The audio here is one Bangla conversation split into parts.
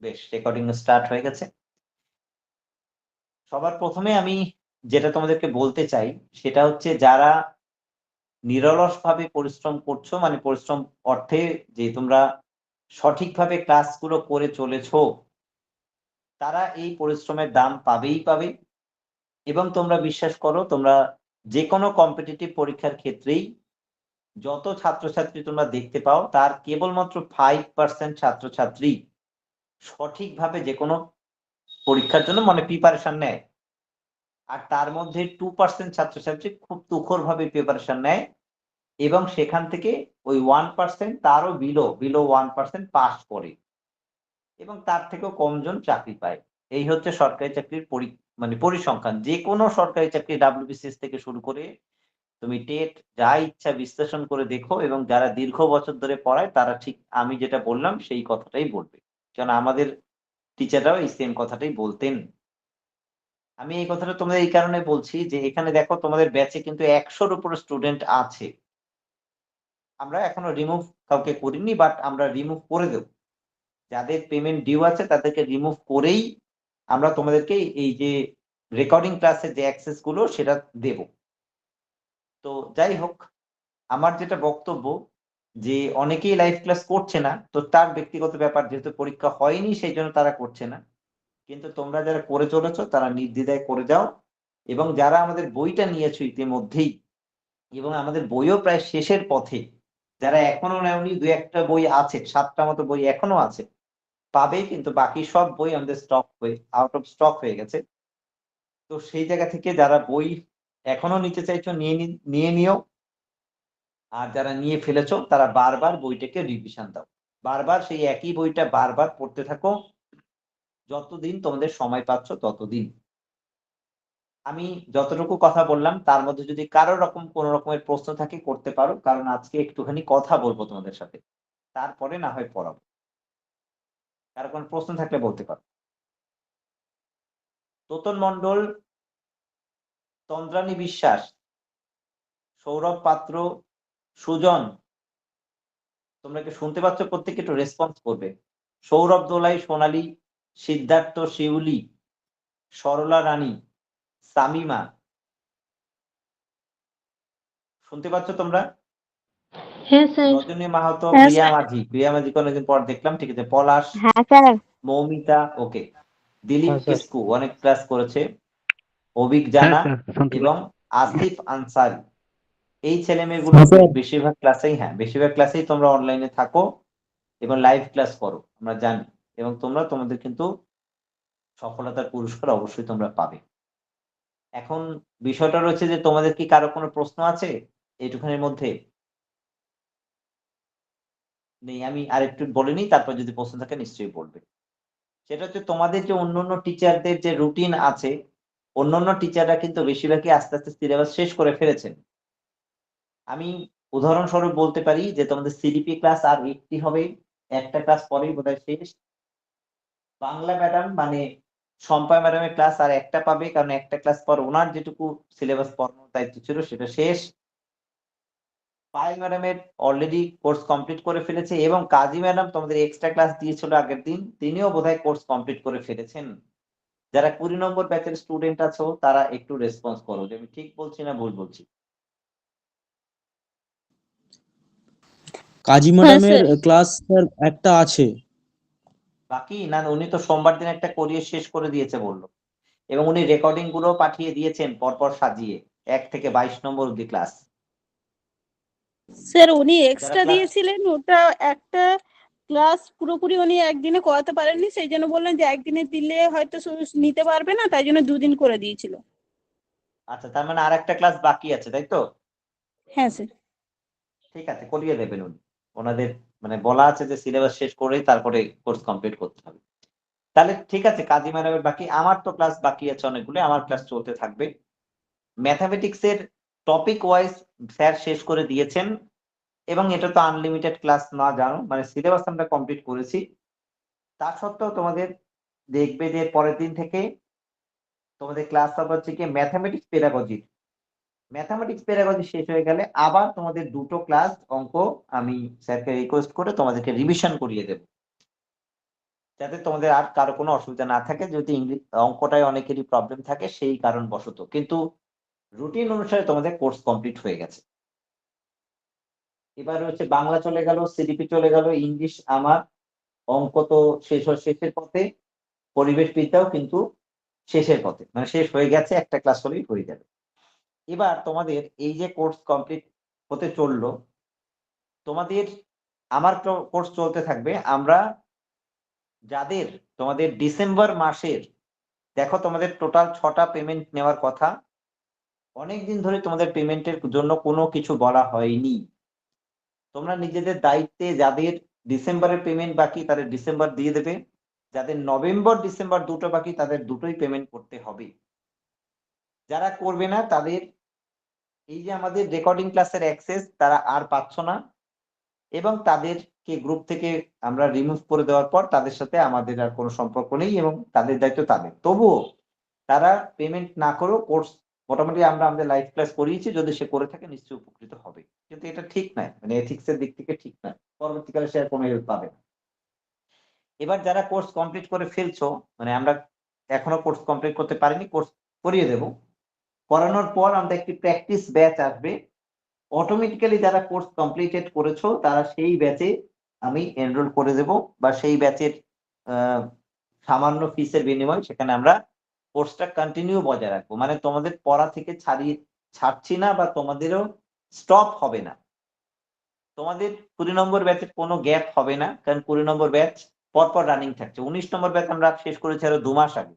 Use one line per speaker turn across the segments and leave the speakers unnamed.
বেশ, রেকর্ডিং স্টার্ট হয়ে গেছে। সবার প্রথমে আমি যেটা তোমাদেরকে বলতে চাই সেটা হচ্ছে, যারা নিরলসভাবে পরিশ্রম করছো, মানে পরিশ্রম অর্থে যে তোমরা সঠিকভাবে ক্লাসগুলো করে চলেছো, তারা এই পরিশ্রমের দাম পাবেই পাবে। এবং তোমরা বিশ্বাস করো, তোমরা যে কোনো কম্পিটিটিভ পরীক্ষার ক্ষেত্রেই যত ছাত্রছাত্রী তোমরা দেখতে পাও, তার কেবলমাত্র 5% ছাত্রছাত্রী সঠিকভাবে যে কোনো পরীক্ষার জন্য মানে প্রিপারেশন নেয়। আর তার মধ্যে 2% ছাত্রছাত্রী খুব তুখোরভাবে প্রিপারেশন নেয় এবং সেখান থেকে ওই 1%, তারও বিলো 1% পাস করে এবং তার থেকেও কমজন চাকরি পায়। এই হচ্ছে সরকারি চাকরির মানে পরিসংখ্যান। যে কোনো সরকারি চাকরি WBCS থেকে শুরু করে তুমি টেট যা ইচ্ছা বিশ্লেষণ করে দেখো, এবং যারা দীর্ঘ বছর ধরে পড়ায় তারা ঠিক আমি যেটা বললাম সেই কথাটাই বলবে। কারণ আমাদের টিচাররাও এই সেম কথাটাই বলতেন। আমি এই কথাটা তোমাদের এই কারণে বলছি যে এখানে দেখো, তোমাদের ব্যাচে কিন্তু 100-র উপরে স্টুডেন্ট আছে। আমরা এখনো রিমুভ কাউকে করিনি, বাট আমরা রিমুভ করে দেব। যাদের পেমেন্ট ডিউ আছে তাদেরকে রিমুভ করেই আমরা তোমাদেরকে এই যে রেকর্ডিং ক্লাসের যে অ্যাক্সেস গুলো সেটা দেব। তো যাই হোক, আমার যেটা বক্তব্য, যে অনেকেই লাইভ ক্লাস করছে না, তো তার ব্যক্তিগত ব্যাপার, যেহেতু পরীক্ষা হয়নি সেই জন্য তারা করছে না। কিন্তু তোমরা যারা করে চলেছো তারা নির্দ্বিধায় করে যাও। এবং যারা আমাদের বইটা নিয়েছো ইতিমধ্যেই, এবং আমাদের বইও প্রায় শেষের পথে, যারা এখনো নেওনি, 2-1টা বই আছে, 7টা মতো বই এখনো আছে, পাবে। কিন্তু বাকি সব বই আমাদের আউট অফ স্টক হয়ে গেছে। তো সেই জায়গা থেকে যারা বই এখনো নিতে চাইছো নিয়ে নিও। আর যারা নিয়ে ফেলেছো তারা বারবার বইটাকে রিভিশন দাও। বারবার সেই একই বইটা বারবার পড়তে থাকো, যতদিন তোমাদের সময় পাচ্ছ ততদিন। আমি যতটুকু কথা বললাম তার মধ্যে যদি কারো রকম কোন রকমের প্রশ্ন থাকে করতে পারো, কারণ আজকে একটুখানি কথা বলবো তোমাদের সাথে, তারপরে না হয় পড়াবো। কারো কোনো প্রশ্ন থাকলে বলতে পারো। তোতন মন্ডল, তন্দ্রানী বিশ্বাস, সৌরভ পাত্র, সুজন, তোমরা কি শুনতে পাচ্ছ? প্রত্যেকে একটু রেসপন্স করবে। সৌরভ দোলাই, সোনালী, সিদ্ধার্থ, শিউলি, সরলা রানী, সামিমা, শুনতে পাচ্ছ তোমরা?
হ্যাঁ স্যার।
রজনী মাহাতো,
হ্যাঁ
প্রিয়া
স্যার।
মাঝি, প্রিয়া মাঝি অনেকদিন পর দেখলাম, ঠিক আছে। পলাশ,
হ্যাঁ স্যার।
মৌমিতা, ওকে। দিলীপ
হ্যাঁ স্যার।
কিস্কু অনেক ক্লাস করেছে, অভিক
হ্যাঁ
জানা
স্যার, শুনতে
এবং
পাচ্ছি।
আসিফ আনসারি। এই ছেলে মেয়েগুলো
হ্যাঁ স্যার।
বেশিরভাগ ক্লাসেই, হ্যাঁ বেশিরভাগ ক্লাসেই তোমরা অনলাইনে থাকো এবং লাইভ ক্লাস করো, আমরা জানি। এবং তোমরা তোমাদের কিন্তু সফলতার পুরস্কার অবশ্যই তোমরা পাবে। এখন বিষয়টা রয়েছে যে তোমাদের কি কারো কোনো প্রশ্ন আছে এইটুখানির মধ্যে? নেই? আমি আরেকটু বলে নিই, তারপর যদি প্রশ্ন থাকে নিশ্চয়ই বলবে। সেটা হচ্ছে, তোমাদের যে অন্যান্য টিচারদের যে রুটিন আছে, অন্যান্য টিচাররা কিন্তু বেশিরভাগই আস্তে আস্তে সিলেবাস শেষ করে ফেলেছেন। আমি উদাহরণস্বরূপ বলতে পারি যে তোমাদের সিডিপি ক্লাস আর একটি হবে, একটা ক্লাস পরেই বোধহয় শেষ। বাংলা ম্যাডাম মানে শম্পা ম্যাডামের ক্লাস আর একটা পাবে, কারণ একটা ক্লাস পর ওনার যেটুকু সিলেবাস পড়ানোর দায়িত্ব ছিল সেটা শেষ। পায়েল ম্যাডামের অলরেডি কোর্স কমপ্লিট করে ফেলেছে, এবং কাজী ম্যাডাম তোমাদের এক্সট্রা ক্লাস দিয়েছিল আগের দিন, তিনিও বোধহয় কোর্স কমপ্লিট করে ফেলেছেন। যারা 20 নম্বর ব্যাচের স্টুডেন্ট আছো তারা একটু রেসপন্স করো যে আমি ঠিক বলছি না ভুল বলছি।
কাজী
হ্যাঁ
ম্যাডামের
স্যার।
ক্লাস স্যার একটা আছে।
বাকি না, উনি তো সোমবার দিন একটা করিয়ে শেষ করে দিয়েছে বললো, এবং উনি রেকর্ডিং গুলো পাঠিয়ে দিয়েছেন পরপর সাজিয়ে, 1 থেকে 22 নম্বর অব্দি ক্লাস।
স্যার উনি
যারা
এক্সট্রা
ক্লাস,
দিয়েছিলেন, ওটা একটা ক্লাস পুরোপুরি উনি একদিনে করাতে পারেননি, সেই জন্য বললেন যে একদিনে দিলে হয়তো নিতে পারবে না, তাই জন্য 2 দিন করে দিয়েছিল।
আচ্ছা, তার মানে আর একটা ক্লাস বাকি আছে, তাই তো?
হ্যাঁ স্যার।
ঠিক আছে, করিয়ে দেবেন উনি। ওনাদের মানে বলা আছে যে সিলেবাস শেষ করেই তারপরে কোর্স কমপ্লিট করতে হবে। তাহলে ঠিক আছে, কাজী ম্যাডামের বাকি, আমার তো ক্লাস বাকি আছে অনেকগুলো, আমার ক্লাস চলতে থাকবে। ম্যাথামেটিক্স এর টপিক ওয়াইজ স্যার শেষ করে দিয়েছেন, এবং এটা তো আনলিমিটেড ক্লাস না, জানো, মানে সিলেবাস আমরা কমপ্লিট করেছি। তা সত্ত্বেও তোমাদের দেখবে যে পরের দিন থেকে তোমাদের ক্লাস হবে হচ্ছে কি ম্যাথামেটিক্স পেডাগজি শেষ হয়ে গেলে আবার তোমাদের 2টো ক্লাস অঙ্ক আমি স্যারকে রিকোয়েস্ট করে তোমাদেরকে রিভিশন করিয়ে দেব। যাতে তোমাদের আর কারো কোনো অসুবিধা না থাকে, যদি অঙ্কটায় অনেকেরই প্রবলেম থাকে সেই কারণবশত। কিন্তু রুটিন অনুসারে তোমাদের কোর্স কমপ্লিট হয়ে গেছে। এবার হচ্ছে বাংলা চলে গেল, সিডিপি চলে গেল, ইংলিশ আমার, অঙ্ক তো শেষের পথে, পরিবেশ বিদ্যাও কিন্তু শেষের পথে, মানে শেষ হয়ে গেছে, একটা ক্লাস হলেই হয়ে যাবে। এবার তোমাদের এই যে কোর্স কমপ্লিট হতে চললো, তোমাদের আমার কোর্স চলতে থাকবে। আমরা যাদের তোমাদের ডিসেম্বর মাসের, দেখো তোমাদের টোটাল 6টা পেমেন্ট নেওয়ার কথা, অনেকদিন ধরে তোমাদের পেমেন্টের জন্য কোনো কিছু বলা হয়নি। তোমরা নিজেদের দায়িত্বে যাদের ডিসেম্বরের পেমেন্ট বাকি তাদের ডিসেম্বর দিয়ে দেবে, যাদের নভেম্বর ডিসেম্বর দুটো বাকি তাদের দুটোই পেমেন্ট করতে হবে। যারা করবে না তাদের এই যে আমাদের রেকর্ডিং ক্লাসের অ্যাক্সেস তারা আর পাচ্ছ না, এবং তাদেরকে গ্রুপ থেকে আমরা রিমুভ করে দেওয়ার পর তাদের সাথে আমাদের আর কোনো সম্পর্ক নেই, এবং তাদের দায়িত্ব তাদের। তবুও তারা পেমেন্ট না করেও কোর্স মোটামুটি আমরা আমাদের লাইভ ক্লাস করিয়েছি, যদি সে করে থাকে নিশ্চয়ই উপকৃত হবে। কিন্তু এটা ঠিক নয়, মানে এথিক্স এর দিক থেকে ঠিক নয়, পরবর্তীকালে সে আর কোনো হেল্প পাবে না। এবার যারা কোর্স কমপ্লিট করে ফেলছো, মানে আমরা এখনো কোর্স কমপ্লিট করতে পারিনি, কোর্স করিয়ে দেব, করানোর পর আমরা একটি প্র্যাকটিস ব্যাচ আসবে। অটোমেটিক্যালি যারা কোর্স কমপ্লিটেড করেছো তারা সেই ব্যাচে আমি এনরোল করে দেব, বা সেই ব্যাচের সামান্য ফিসের বিনিময়ে সেখানে আমরা কোর্সটা কন্টিনিউ বজায় রাখবো। মানে তোমাদের পড়া থেকে ছাড়ছি না, বা তোমাদেরও স্টপ হবে না। তোমাদের 20 নম্বর ব্যাচের কোনো গ্যাপ হবে না, কারণ 20 নম্বর ব্যাচ পরপর রানিং থাকছে। 19 নম্বর ব্যাচ আমরা শেষ করেছি আরো 2 মাস আগে,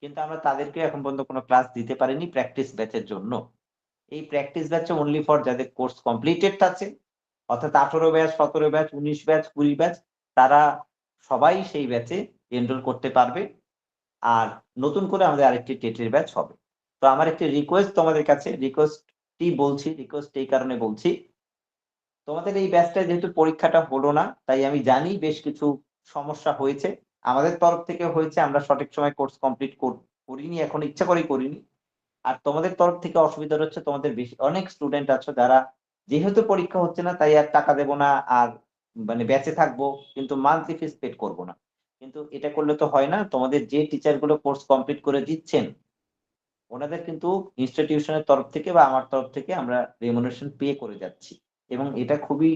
কিন্তু আমরা তাদেরকে এখন পর্যন্ত কোনো ক্লাস দিতে পারিনি প্র্যাকটিস ব্যাচের জন্য। এই প্র্যাকটিস ব্যাচে অনলি ফর যাদের কোর্স কমপ্লিটেড আছে, অর্থাৎ 18 ব্যাচ, 17 ব্যাচ, 19 ব্যাচ, 20 ব্যাচ, তারা সবাই সেই ব্যাচে এনরোল করতে পারবে। আর নতুন করে আমাদের আরেকটি টেটের ব্যাচ হবে। তো আমার একটি রিকোয়েস্ট তোমাদের কাছে, রিকোয়েস্ট এই কারণে বলছি, তোমাদের এই ব্যাচটা যেহেতু পরীক্ষাটা হলো না, তাই আমি জানি বেশ কিছু সমস্যা হয়েছে। আমাদের তরফ থেকে হয়েছে, আমরা সঠিক সময় কোর্স কমপ্লিট করিনি, এখন ইচ্ছা করেই করিনি। আর তোমাদের তরফ থেকে অসুবিধা হচ্ছে, তোমাদের বেশি অনেক স্টুডেন্ট আছো যারা যেহেতু পরীক্ষা হচ্ছে না তাই আর টাকা দেবো না, আর মানে ব্যাচে থাকবো কিন্তু মান্থলি ফিস পেড করবো না। কিন্তু এটা করলে তো হয় না। তোমাদের যে টিচার গুলো কোর্স কমপ্লিট করে দিচ্ছেন ওনাদের কিন্তু ইনস্টিটিউশনের তরফ থেকে বা আমার তরফ থেকে আমরা রেমুনারেশন পে করে যাচ্ছি, এবং এটা খুবই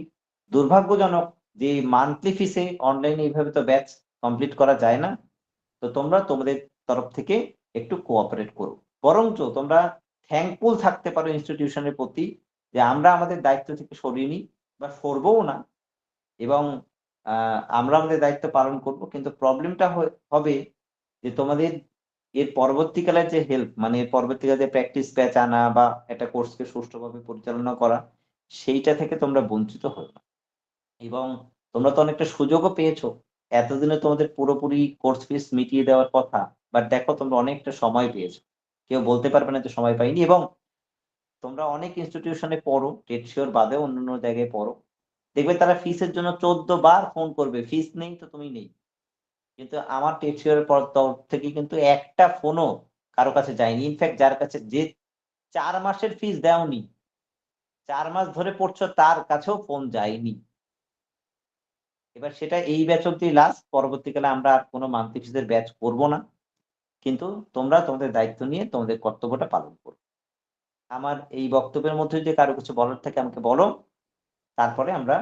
দুর্ভাগ্যজনক যে মান্থলি ফিসে অনলাইনে এইভাবে তো ব্যাচ কমপ্লিট করা যায় না। তো তোমরা তোমাদের তরফ থেকে একটু কোঅপারেট করো, বরঞ্চ তোমরা থ্যাঙ্কফুল থাকতে পারো ইনস্টিটিউশনের প্রতি যে আমরা আমাদের দায়িত্ব থেকে সরিনি বা সরবও না, এবং আমরা আমাদের দায়িত্ব পালন করব। কিন্তু প্রবলেমটা হবে যে তোমাদের এর পরবর্তীকালে যে হেল্প, মানে এর পরবর্তীকালে যে প্র্যাকটিস ব্যাচ আনা বা একটা কোর্সকে সুষ্ঠুভাবে পরিচালনা করা, সেইটা থেকে তোমরা বঞ্চিত হবে না। এবং তোমরা তো অনেকটা সুযোগও পেয়েছো। এতদিনে তোমাদের পুরোপুরি কোর্স ফিস মিটিয়ে দেওয়ার কথা। বাট দেখো তোমরা অনেকটা সময় পেয়েছো। কেউ বলতে পারবে না যে সময় পাইনি, এবং তোমরা অনেক ইনস্টিটিউশনে পড়ো, টেটসিওর বাদেও অন্যান্য জায়গায় পড়ো। দেখবে তারা ফিসের জন্য 14 বার ফোন করবে। ফিস নেই তো তুমি নেই। কিন্তু আমার টেটসিওর তরফ থেকে কিন্তু একটা ফোনও কারো কাছে যায়নি। ইনফ্যাক্ট যার কাছে যে 4 মাসের ফিস দেওনি, 4 মাস ধরে পড়ছো তার কাছেও ফোন যায়নি। এবার সেটা এই ব্যাচ অব্দি লাস্ট, পরবর্তীকালে আমরা আর কোনো মান্থলি ফিসের ব্যাচ করব না। কিন্তু তোমরা তোমাদের দায়িত্ব নিয়ে তোমাদের কর্তব্যটা পালন করো। আমার এই বক্তব্যের মধ্যে যদি কারো কিছু বলার থাকে আমাকে বলো। তারপরে আমরা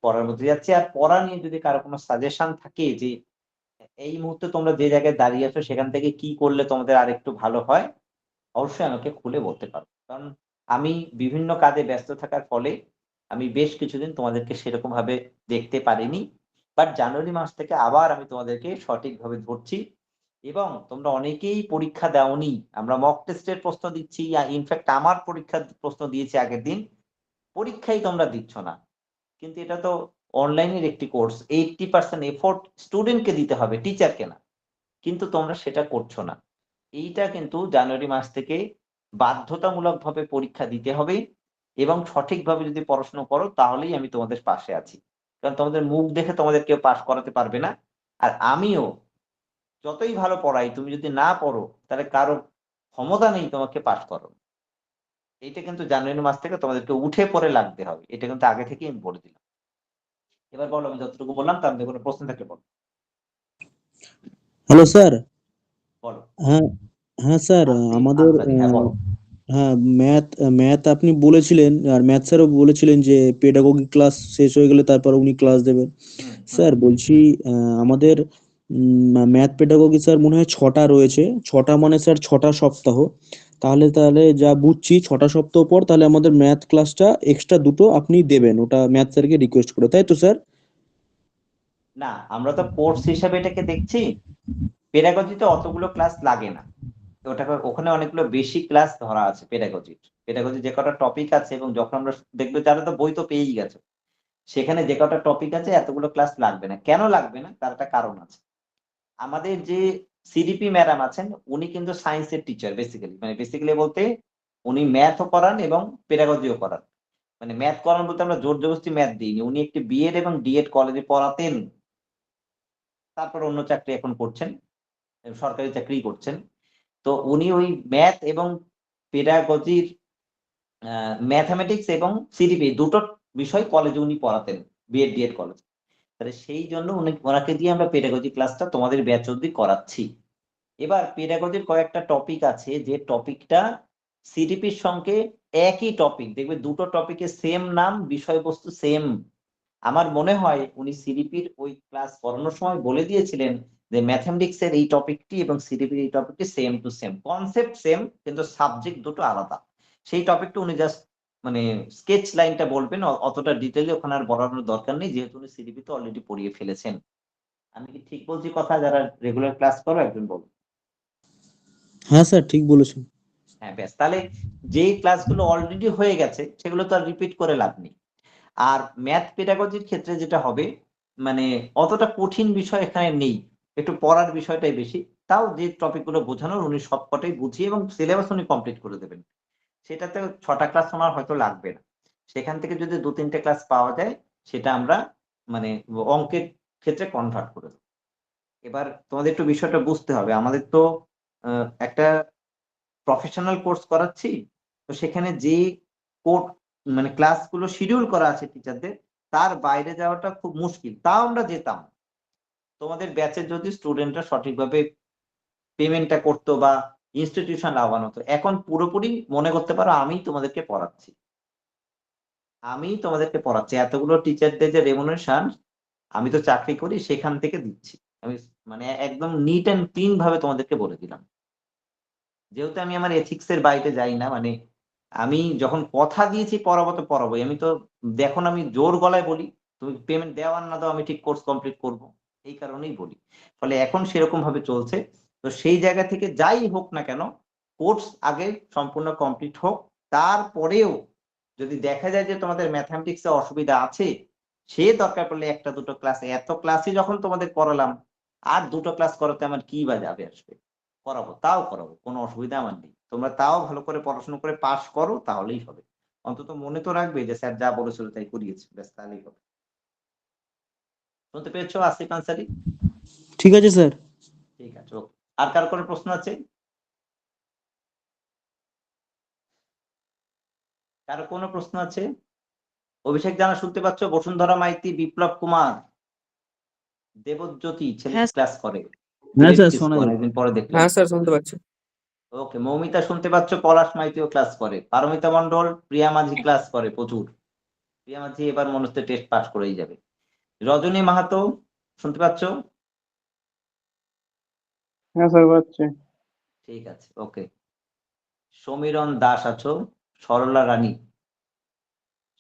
পড়ার মধ্যে যাচ্ছি। আর পড়া নিয়ে যদি কারো কোনো সাজেশন থাকে যে এই মুহূর্তে তোমরা যে জায়গায় দাঁড়িয়ে আছো সেখান থেকে কি করলে তোমাদের আরেকটু ভালো হয়, অবশ্যই আমাকে খুলে বলতে পারো। কারণ আমি বিভিন্ন কাজে ব্যস্ত থাকার ফলে আমি বেশ কিছুদিন তোমাদেরকে সেরকম ভাবে দেখতে পারিনি। বাট জানুয়ারি মাস থেকে আবার আমি তোমাদেরকে সঠিকভাবে ধরছি, এবং তোমরা অনেকেই পরীক্ষা দাওনি। আমরা মক টেস্টের প্রশ্ন দিচ্ছি, ইনফ্যাক্ট আমার পরীক্ষার প্রশ্ন দিয়েছি আগের দিন, পরীক্ষাই তোমরা দিচ্ছ না। কিন্তু এটা তো অনলাইনের একটি কোর্স, 80% এফোর্ট স্টুডেন্টকে দিতে হবে, টিচারকে না। কিন্তু তোমরা সেটা করছো না। এইটা কিন্তু জানুয়ারি মাস থেকে বাধ্যতামূলকভাবে পরীক্ষা দিতে হবে, এবং সঠিকভাবে যদি পড়াশোনা করো তাহলেই আমি তোমাদের পাশে আছি। কারণ তোমাদের মুখ দেখে তোমাদের কেউ পাস করাতে পারবে না। আর আমিও যতই ভালো পড়াই, তুমি যদি না পড়ো তাহলে কারো ক্ষমতা নেই তোমাকে পাস করানোর। এইটা কিন্তু জানুয়ারি মাস থেকে তোমাদেরকে উঠে পড়ে লাগতে হবে। এটা কিন্তু আগে থেকেই আমি বলে দিলাম। এবার বলো, আমি যতটুকু বললাম তার মধ্যে কোনো প্রশ্ন থাকলে বলো।
Hello sir.
বলো।
হ্যাঁ, হ্যাঁ স্যার,
আসিফ
আমাদের
আনসারী, হ্যাঁ বলো।
হ্যাঁ, ম্যাথ ম্যাথ আপনি বলেছিলেন, আর ম্যাথ স্যারও বলেছিলেন যে পেডাগোগি ক্লাস শেষ হয়ে গেলে তারপর উনি ক্লাস দেবেন।
হুম হুম।
স্যার বলছি, আমাদের ম্যাথ পেডাগোগি স্যার মনে হয় 6টা রয়েছে। 6টা মানে স্যার 6টা সপ্তাহ। তাহলে তাহলে যা বুঝছি 6টা সপ্তাহ পর তাহলে আমাদের ম্যাথ ক্লাসটা এক্সট্রা দুটো আপনি দেবেন, ওটা ম্যাথ স্যারকে রিকোয়েস্ট করে, তাই তো স্যার?
না, আমরা তো কোর্স হিসাবে এটাকে দেখছি। পেডাগজিতে অতগুলো ক্লাস লাগে না। ওখানে অনেকগুলো বেশি ক্লাস ধরা আছে পেডাগজি যে কটা টপিক আছে, এবং যখন আমরা দেখবে তারা তো বই তো পেয়েই গেছে, সেখানে যে কটা টপিক আছে এতগুলো ক্লাস লাগবে না। কেন লাগবে না, তার একটা কারণ আছে। আমাদের যে সিডিপি ম্যাডাম আছেন, উনি কিন্তু সায়েন্সের টিচার বেসিক্যালি বলতে উনি ম্যাথও করান এবং পেডাগজিও করান। মানে ম্যাথ করান বলতে আমরা জোর জবরদস্তি ম্যাথ দিইনি, উনি একটি বিএড এবং ডিএড কলেজে পড়াতেন। তারপর অন্য চাকরি এখন করছেন, সরকারি চাকরি করছেন। তো উনি ওই ম্যাথ এবং পেডাগজির ম্যাথামেটিক্স এবং সিডিপি দুটো বিষয় কলেজে উনি পড়াতেন, বিএড ডিএড কলেজ। তাহলে সেই জন্য ওনাকে দিয়ে আমরা পেডাগজি ক্লাসটা তোমাদের ব্যাচ অব্দি করাচ্ছি। এবার পেডাগজির কয়েকটা টপিক আছে, যে টপিকটা সিডিপির সঙ্গে একই টপিক, দেখবে দুটো টপিকে সেম নাম, বিষয়বস্তু সেম। আমার মনে হয় উনি সিডিপির ওই ক্লাস করানোর সময় বলে দিয়েছিলেন যে ম্যাথমেটিক্স এর এই টপিকটি এবং সিডিপির এই টপিকটি same to same, concept same, কিন্তু সাবজেক্ট দুটো আলাদা। সেই টপিকটা উনি জাস্ট মানে স্কেচ লাইনটা বলবেন, অতটা ডিটেইলে ওখানে আর বলানোর দরকার নেই, যেহেতু উনি সিডিপি তো অলরেডি পড়িয়ে ফেলেছেন। আমি কি ঠিক বলছি কথা? যারা রেগুলার ক্লাস করো একজন বলুন।
হ্যাঁ স্যার, ঠিক বলেছেন।
হ্যাঁ, ব্যাস। তাহলে যেই ক্লাসগুলো অলরেডি হয়ে গেছে সেগুলো তো আর রিপিট করে লাভ নেই। আর ম্যাথ পেডাগজির ক্ষেত্রে যেটা হবে, মানে অতটা কঠিন বিষয় এখানে নেই, একটু পড়ার বিষয়টাই বেশি। তাও যে টপিকগুলো বোঝানোর উনি সবকটাই বুঝিয়ে এবং সিলেবাস উনি কমপ্লিট করে দেবেন। সেটাতে 6টা ক্লাস ওনার হয়তো লাগবে না। সেখান থেকে যদি 2-3টে ক্লাস পাওয়া যায়, সেটা আমরা মানে অঙ্কের ক্ষেত্রে কনভার্ট করে দেব। এবার তোমাদের একটু বিষয়টা বুঝতে হবে। আমাদের তো একটা প্রফেশনাল কোর্স করাচ্ছি। তো সেখানে যে কোড মানে ক্লাসগুলো শিডিউল করা আছে টিচারদের, তার বাইরে যাওয়াটা খুব মুশকিল। তাও আমরা যেতাম। তোমাদের ব্যাচের যদি স্টুডেন্টরা সঠিকভাবে পেমেন্টটা করতো বা ইনস্টিটিউশন লাভবান হতো। এখন পুরোপুরি মনে করতে পারো আমিই তোমাদেরকে পড়াচ্ছি। এতগুলো টিচারদের যে রেমুনারেশন, আমি তো চাকরি করি সেখান থেকে দিচ্ছি। আমি মানে একদম নিট অ্যান্ড ক্লিন ভাবে তোমাদেরকে বলে দিলাম। যেহেতু আমি আমার এথিক্স এর বাইরে যাই না, মানে আমি যখন কথা দিয়েছি পড়াবো তো পড়াবোই। আমি তো দেখো না, আমি জোর গলায় বলি তুমি পেমেন্ট দাও আর না দাও, আমি ঠিক কোর্স কমপ্লিট করব। এই কারণেই বলি। ফলে এখন সেরকম ভাবে চলছে। তো সেই জায়গা থেকে যাই হোক না কেন, কোর্স আগে সম্পূর্ণ কমপ্লিট হোক। তারপরেও যদি দেখা যায় যে তোমাদের ম্যাথমেটিক্স এ অসুবিধা আছে, সে দরকার পড়লে একটা দুটো ক্লাস, এত ক্লাসই যখন তোমাদের করালাম, আর দুটো ক্লাস করাতে আমার কি বা যাবে আসবে। করাবো, তাও করাবো। কোনো অসুবিধা আমার নেই। তোমরা তাও ভালো করে পড়াশোনা করে পাস করো, তাহলেই হবে। অন্তত মনে তো রাখবে যে স্যার যা বলেছিল তাই করিয়েছি। ব্যাস, তাহলেই হবে। শুনতে পেরেছো আসিফ আনসারী?
ঠিক আছে স্যার।
ঠিক আছে, ওকে। আর কারো কোনো প্রশ্ন আছে? কারো কোনো প্রশ্ন আছে? অভিষেক জানা শুনতে পাচ্ছ? বসুন্ধরা মাইতি, বিপ্লব কুমার, দেবজ্যোতি ছেলে
হ্যাঁ
ক্লাস করে।
হ্যাঁ স্যার,
ইলেকট্রিক্স
শোনা যাচ্ছে।
অনেকদিন পরে দেখলাম।
হ্যাঁ স্যার শুনতে পাচ্ছি।
ওকে, মৌমিতা শুনতে পাচ্ছ? পলাশ মাইতিও ক্লাস করে। পারমিতা মন্ডল, প্রিয়া মাঝি ক্লাস করে প্রচুর। প্রিয়া মাঝি এবার মনে হচ্ছে টেস্ট পাস করেই যাবে। রজনী মাহাতো শুনতে পাচ্ছ?
হ্যাঁ স্যার পাচ্ছি।
ঠিক আছে, ওকে। সমীরণ দাস আছো, সরলা রানী,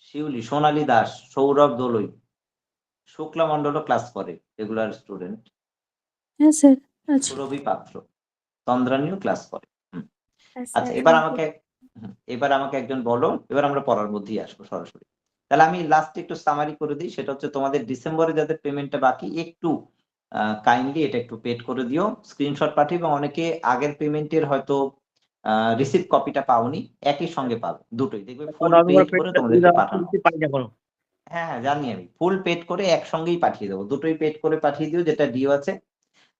শিউলি, সোনালী দাস, সৌরভ দোলই, শুক্লা মন্ডলও ক্লাস করে, রেগুলার স্টুডেন্ট।
হ্যাঁ স্যার আচ্ছা।
সুরভি পাত্র, চন্দ্রানীও ক্লাস করে।
হ্যাঁ
আচ্ছা,
স্যার
এবার আমাকে একজন বলো, এবার আমরা পড়ার মধ্যেই আসবো সরাসরি। তাহলে আমি লাস্টে একটু সামারি করে দিই। সেটা হচ্ছে তোমাদের ডিসেম্বরে যাদের পেমেন্টটা বাকি, একটু কাইন্ডলি এটা একটু পেড করে দিও, স্ক্রিনশট পাঠিয়ে। এবং অনেকে আগের পেমেন্টের হয়তো রিসিভ কপিটা পাওনি, একই সঙ্গে পাবে দুটোই, দেখবে ফুল পেড করে তোমাদেরকে পাঠানো। হ্যাঁ হ্যাঁ, জানি আমি। ফুল পেড করে একসঙ্গেই পাঠিয়ে দেবো, দুটোই পেড করে পাঠিয়ে দিও, যেটা ডিও আছে।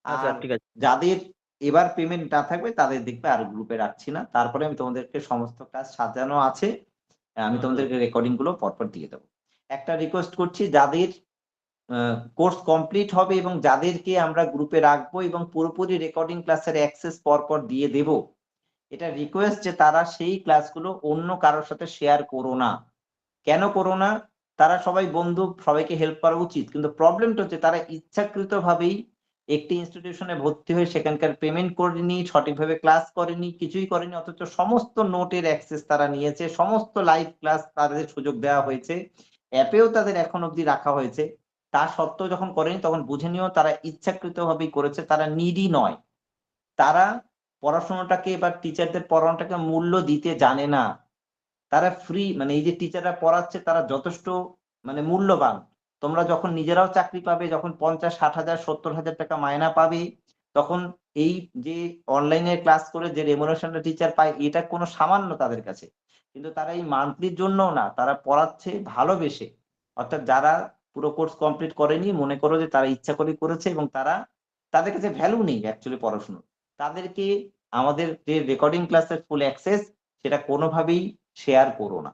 আর
ঠিক আছে।
যাদের এবার পেমেন্ট না থাকবে তাদের দেখবে আর গ্রুপে রাখছি না। তারপরে আমি তোমাদেরকে সমস্ত কাজ সাজানো আছে, আমি তোমাদেরকে রেকর্ডিং গুলো পরপর দিয়ে দেবো। একটা রিকোয়েস্ট করছি, যাদের কোর্স কমপ্লিট হবে এবং যাদেরকে আমরা গ্রুপে রাখবো এবং পুরোপুরি রেকর্ডিং ক্লাসের অ্যাক্সেস পরপর দিয়ে দেব, এটা রিকোয়েস্ট যে তারা সেই ক্লাসগুলো অন্য কারোর সাথে শেয়ার করো না। কেন করো না? তারা সবাই বন্ধু, সবাইকে হেল্প করা উচিত, কিন্তু প্রবলেমটা হচ্ছে তারা ইচ্ছাকৃতভাবেই একটি ইনস্টিটিউশনে ভর্তি হয়ে সেখানকার পেমেন্ট করেনি, সঠিকভাবে ক্লাস করেনি, কিছুই করেনি, অথচ সমস্ত নোটের অ্যাক্সেস তারা নিয়েছে, সমস্ত লাইভ ক্লাস তাদের সুযোগ দেওয়া হয়েছে, অ্যাপেও তাদের এখন অবধি রাখা হয়েছে। তা সত্ত্বেও যখন করেনি তখন বুঝে নিও তারা ইচ্ছাকৃতভাবেই করেছে, তারা নিডি নয়। তারা পড়াশোনাটাকে বা টিচারদের পড়ানোটাকে মূল্য দিতে জানে না। তারা ফ্রি, মানে এই যে টিচাররা পড়াচ্ছে তারা যথেষ্ট মানে মূল্যবান। তোমরা যখন নিজেরাও চাকরি পাবে, যখন 50, 60,000, 70,000 টাকা মায়না পাবে, তখন এই যে অনলাইনে ক্লাস করে যে রেমুনারেশনটা টিচার পায় এটা কোনো সামান্য তাদের কাছে। কিন্তু তারা এই মান্থলির জন্যও না, তারা পড়াচ্ছে ভালোবেসে। অর্থাৎ যারা পুরো কোর্স কমপ্লিট করেনি, মনে করো যে তারা ইচ্ছা করে করেছে এবং তারা, তাদের কাছে ভ্যালু নেই অ্যাকচুয়ালি পড়াশোনার। তাদেরকে আমাদের যে রেকর্ডিং ক্লাসের ফুল অ্যাক্সেস সেটা কোনোভাবেই শেয়ার করো না।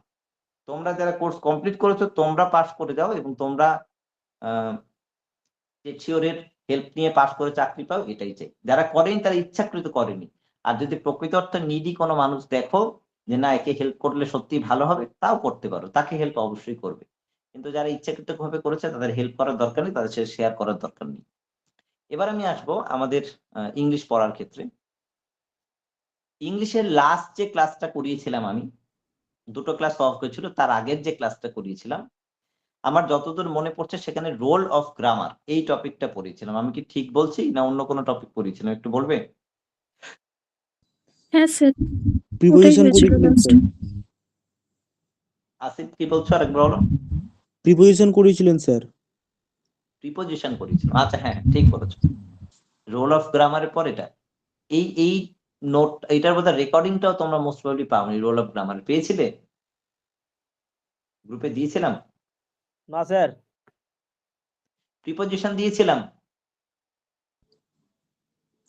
তোমরা যারা কোর্স কমপ্লিট করেছো তোমরা পাস করে যাও এবং তোমরা টেকশিওরের হেল্প নিয়ে পাস করে চাকরি পাও, এটাই চাই। যারা করেনি তারা ইচ্ছাকৃত করেনি। আর যদি প্রকৃত অর্থে নিডি কোনো মানুষ দেখো যে না একে হেল্প করলে সত্যি ভালো হবে, তাও করতে পারো, তাকে হেল্প অবশ্যই করবে। কিন্তু যারা ইচ্ছাকৃত ভাবে করেছে তাদের হেল্প করার দরকার নেই, তাদের সাথে শেয়ার করার দরকার নেই। এবার আমি আসবো আমাদের ইংলিশ পড়ার ক্ষেত্রে। ইংলিশের লাস্ট যে ক্লাসটা করিয়েছিলাম আমি, দুটো ক্লাস অফ হয়েছিল, তার আগের যে ক্লাসটা করিয়েছিলাম আমার যতদূর মনে পড়ছে সেখানে রোল অফ গ্রামার এই টপিকটা পড়িয়েছিলাম। আমি কি ঠিক বলছি না অন্য কোনো টপিক পড়িয়েছিলাম, একটু বলবে?
হ্যাঁ স্যার, ওটাই
প্রিপোজিশন
হয়েছিল
করেছিলেন
লাস্ট।
স্যার।
আসিফ কি বলছো আরেকবার বলো।
প্রিপোজিশন করেছিলেন স্যার।
প্রিপোজিশন করিয়েছিলাম, আচ্ছা হ্যাঁ ঠিক বলেছো। রোল অফ গ্রামারের পর এটা, এই নোট, এটার বোধহয় রেকর্ডিংটাও তোমরা মোস্ট প্রবাবলি পাওনি। রোল অফ গ্রামার পেয়েছিলে? গ্রুপে দিয়েছিলাম?
না স্যার।
প্রিপোজিশন দিয়েছিলাম?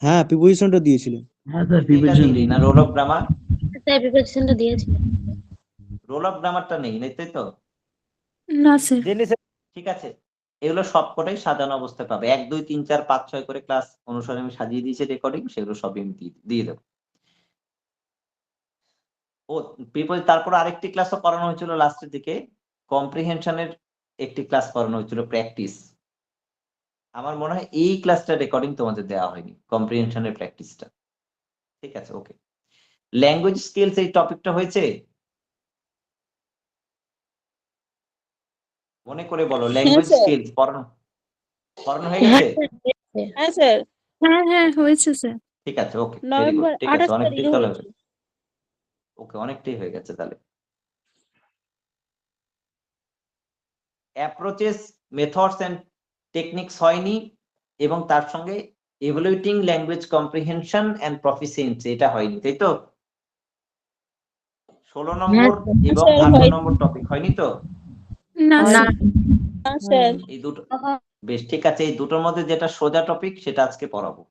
হ্যাঁ, প্রিপোজিশনটা দিয়েছিলেন।
হ্যাঁ স্যার,
এটা
প্রিপারেশন
দিইনি না রোল অফ গ্রামার?
স্যার প্রিপারেশনটা দিয়েছিলেন।
রোল অফ গ্রামারটা নেই, তাই তো?
না স্যার।
দিল্লি স্যার।
ঠিক আছে, এগুলো সবকটাই সাজানো অবস্থায় পাবে। 1, 2, 3, 4, 5, 6 করে ক্লাস অনুসারে আমি সাজিয়ে দিয়েছি রেকর্ডিং, সেগুলো সবই আমি দিয়ে দেবো। ও তারপর আরেকটি ক্লাসও করানো হয়েছিল লাস্টের দিকে, কম্প্রিহেনশনের একটি ক্লাস করানো হয়েছিল, প্র্যাকটিস। আমার মনে হয় এই ক্লাসটা রেকর্ডিং তোমাদের দেওয়া হয়নি, কম্প্রিহেনশনের প্র্যাকটিসটা। ঠিক আছে, ওকে। ল্যাঙ্গুয়েজ স্কিলস এই টপিকটা হয়েছে? মনে করে বলো, ল্যাঙ্গুয়েজ
স্যার।
স্কিলস পড়ানো হয়ে গেছে?
হ্যাঁ স্যার,
হ্যাঁ হ্যাঁ হয়েছে স্যার।
ঠিক আছে, ওকে, ভেরি গুড।
নভেম্বর
ঠিক আছে,
28
অনেকটাই
তারিখে
তাহলে
হয়েছিল।
ওকে, অনেকটাই হয়ে গেছে তাহলে। অ্যাপ্রোচেস, মেথডস এন্ড টেকনিক্স হয়নি এবং তার সঙ্গে evaluating language comprehension and proficiency এটা হয়নি, তাই তো? 16 নম্বর এবং
স্যার,
18
হয়নি।
নম্বর টপিক হয়নি তো?
না স্যার।
না স্যার।
এই দুটো বেশ ঠিক আছে। এই দুটোর মধ্যে যেটা সোজা টপিক সেটা আজকে পড়াবো।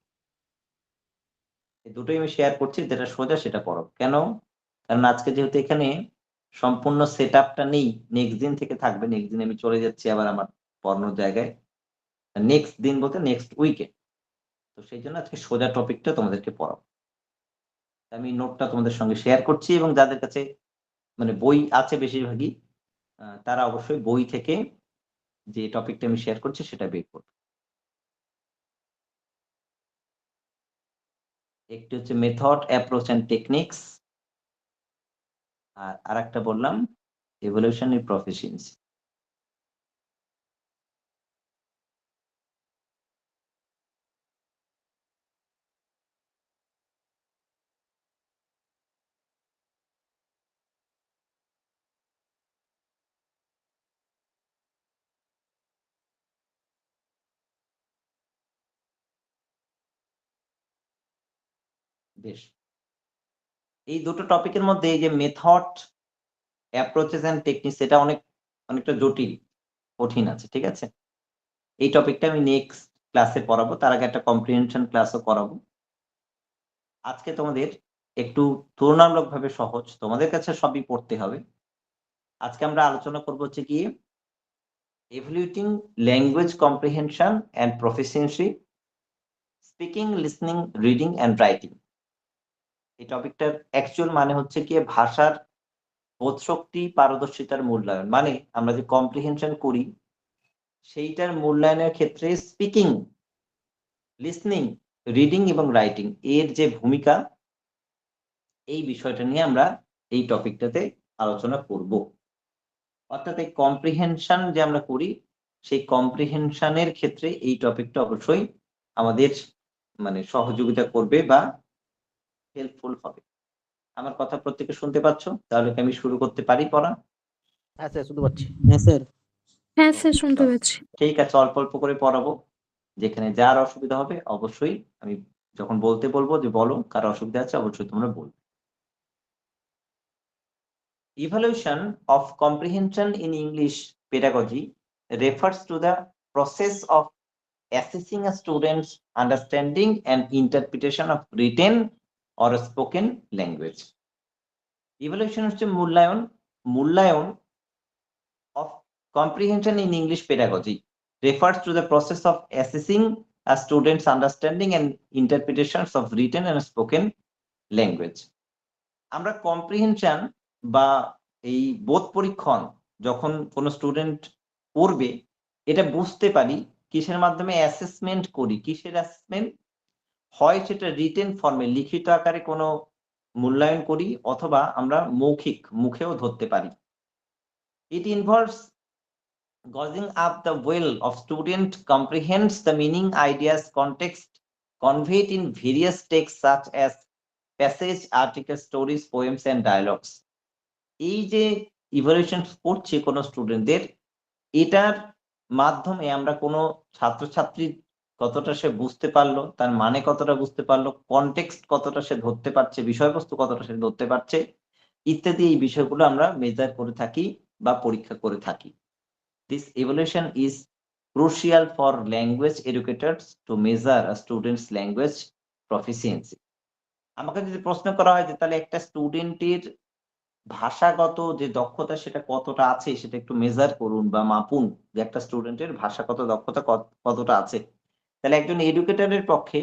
এই দুটোই আমি শেয়ার করছি, যেটা সোজা সেটা পড়াবো। কেন? কারণ আজকে যেহেতু এখানে সম্পূর্ণ সেট আপটা নেই, নেক্সট দিন থেকে থাকবে। নেক্সট দিন আমি চলে যাচ্ছি আবার আমার পড়ানোর জায়গায়, নেক্সট দিন বলতে নেক্সট উইকে। তো সেই জন্য আজকে সোজা টপিকটা তোমাদেরকে পড়াবো। আমি নোটটা তোমাদের সঙ্গে শেয়ার করছি এবং যাদের কাছে মানে বই আছে বেশিরভাগই, তারা অবশ্যই বই থেকে যে টপিকটা আমি শেয়ার করছি সেটা বের করবে। একটি হচ্ছে মেথড, অ্যাপ্রোচ এন্ড টেকনিক্স, আর আরেকটা বললাম এভলিউশনারি প্রফিসিয়েন্সি। বেশ, এই দুটো টপিকের মধ্যে এই যে মেথড, অ্যাপ্রোচেস এন্ড টেকনিক্স, এটা অনেকটা জটিল, কঠিন আছে। ঠিক আছে, এই টপিকটা আমি নেক্সট ক্লাসে পড়াবো, তার আগে একটা কম্প্রিহেনশন ক্লাসও করাবো। আজকে তোমাদের একটু তুলনামূলকভাবে সহজ, তোমাদের কাছে সবই পড়তে হবে। আজকে আমরা আলোচনা করবো হচ্ছে কি evaluating language comprehension and proficiency, speaking, listening, reading and writing. এই টপিকটার অ্যাকচুয়াল মানে হচ্ছে কি ভাষার বোধশক্তি পারদর্শিতার মূল্যায়ন, মানে আমরা যে কম্প্রিহেনশন করি সেইটার মূল্যায়নের ক্ষেত্রে স্পিকিং, লিসনিং, রিডিং এবং রাইটিং এর যে ভূমিকা, এই বিষয়টা নিয়ে আমরা এই টপিকটাতে আলোচনা করব। অর্থাৎ এই কম্প্রিহেনশন যে আমরা করি সেই কম্প্রিহেনশনের ক্ষেত্রে এই টপিকটা অবশ্যই আমাদের মানে সহযোগিতা করবে বা হেল্পফুল হবে। আমার কথা প্রত্যেকে শুনতে পাচ্ছ? তাহলে কি আমি শুরু করতে পারি পড়া?
হ্যাঁ স্যার শুনতে পাচ্ছি।
হ্যাঁ স্যার।
হ্যাঁ স্যার শুনতে পাচ্ছি।
ঠিক আছে, অল্প অল্প করে পড়াবো। যেখানে যার অসুবিধা হবে অবশ্যই আমি যখন বলতে বলবো যে বলো কার অসুবিধা আছে অবশ্যই তোমরা বলবে। Evaluation of comprehension in English pedagogy refers to the process of assessing a student's understanding and interpretation of written or spoken language. Evaluation হচ্ছে মূল্যায়ন, মূল্যায়ন of comprehension in English pedagogy refers to the process of assessing a student's understanding and interpretations of written and spoken language. আমরা কম্প্রিহেনশন বা এই বোধ পরীক্ষণ যখন কোনো স্টুডেন্ট করবে এটা বুঝতে পারি কিসের মাধ্যমে অ্যাসেসমেন্ট করি। কিসের অ্যাসেসমেন্ট হয়? সেটা রিটেন ফর্মে লিখিত আকারে কোনো মূল্যায়ন করি অথবা আমরা মৌখিক মুখেও ধরতে পারি। It involves gauging up the well of student comprehends the meaning, ideas, context conveyed in various texts such as passage, articles, stories, poems and dialogues. এই যে ইভালুয়েশন করছে কোনো স্টুডেন্টদের, এটার মাধ্যমে আমরা কোনো ছাত্রছাত্রী কতটা সে বুঝতে পারলো, তার মানে কতটা বুঝতে পারলো, কনটেক্সট কতটা সে ধরতে পারছে, বিষয়বস্তু কতটা সে ধরতে পারছে ইত্যাদি এই বিষয়গুলো আমরা মেজার করে থাকি বা পরীক্ষা করে থাকি। This evaluation is crucial for language educators to measure a student's language proficiency. আমাকে যদি প্রশ্ন করা হয় যে তাহলে একটা স্টুডেন্টের ভাষাগত যে দক্ষতা সেটা কতটা আছে সেটা একটু মেজার করুন বা মাপুন, যে একটা স্টুডেন্টের ভাষাগত দক্ষতা কতটা আছে, তাহলে একজন এডুকেটরের পক্ষে,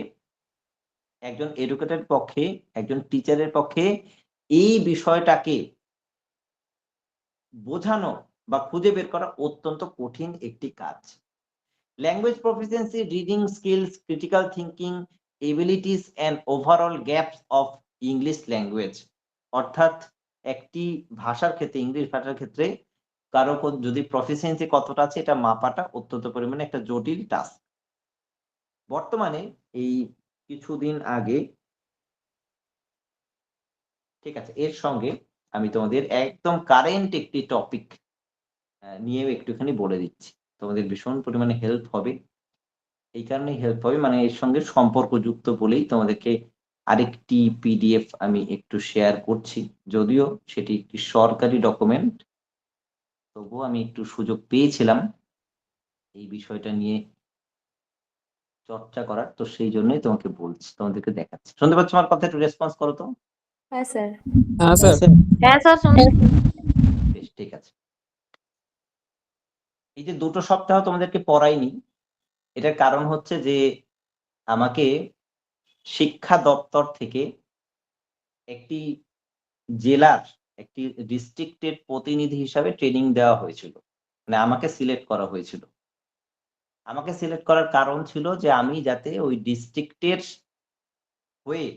একজন টিচারের পক্ষে এই বিষয়টাকে বোঝানো বা খুঁজে বের করা অত্যন্ত কঠিন একটি কাজ। Language proficiency, reading skills, critical thinking abilities and overall gaps of English language, অর্থাৎ একটি ভাষার ক্ষেত্রে, ইংলিশ ভাষার ক্ষেত্রে কারো যদি প্রফিসিয়েন্সি কতটা আছে এটা মাপাটা অত্যন্ত পরিমাণে একটা জটিল টাস্ক। বর্তমানে এই কিছুদিন আগে, ঠিক আছে, এর সঙ্গে আমি তোমাদের একদম কারেন্ট একটি টপিক নিয়ে একটুখানি বলে দিচ্ছি, তোমাদের ভীষণ পরিমাণে হেল্প হবে। এই কারণে হেল্প হবে মানে এর সঙ্গে সম্পর্কযুক্ত বলেই তোমাদেরকে আরেকটি পিডিএফ আমি একটু শেয়ার করছি, যদিও সেটি একটি সরকারি ডকুমেন্ট, তবুও আমি একটু সুযোগ পেয়েছিলাম এই বিষয়টা নিয়ে চর্চা করার, তো সেই জন্যই তোমাকে বলছি, তোমাদেরকে দেখাচ্ছি। শুনতে পাচ্ছ আমার কথা? একটু রেসপন্স করো তো।
হ্যাঁ স্যার।
হ্যাঁ স্যার।
হ্যাঁ স্যার শুনতে
বেশ, ঠিক আছে। এই যে 2 সপ্তাহ তোমাদেরকে পড়াইনি, এটার কারণ হচ্ছে যে আমাকে শিক্ষা দপ্তর থেকে একটি জেলার, একটি ডিস্ট্রিক্টের প্রতিনিধি হিসাবে ট্রেনিং দেওয়া হয়েছিল, মানে আমাকে সিলেক্ট করা হয়েছিল। আমাকে সিলেক্ট করার কারণ ছিল যে আমি যাতে ওই ডিস্ট্রিক্টের হয়ে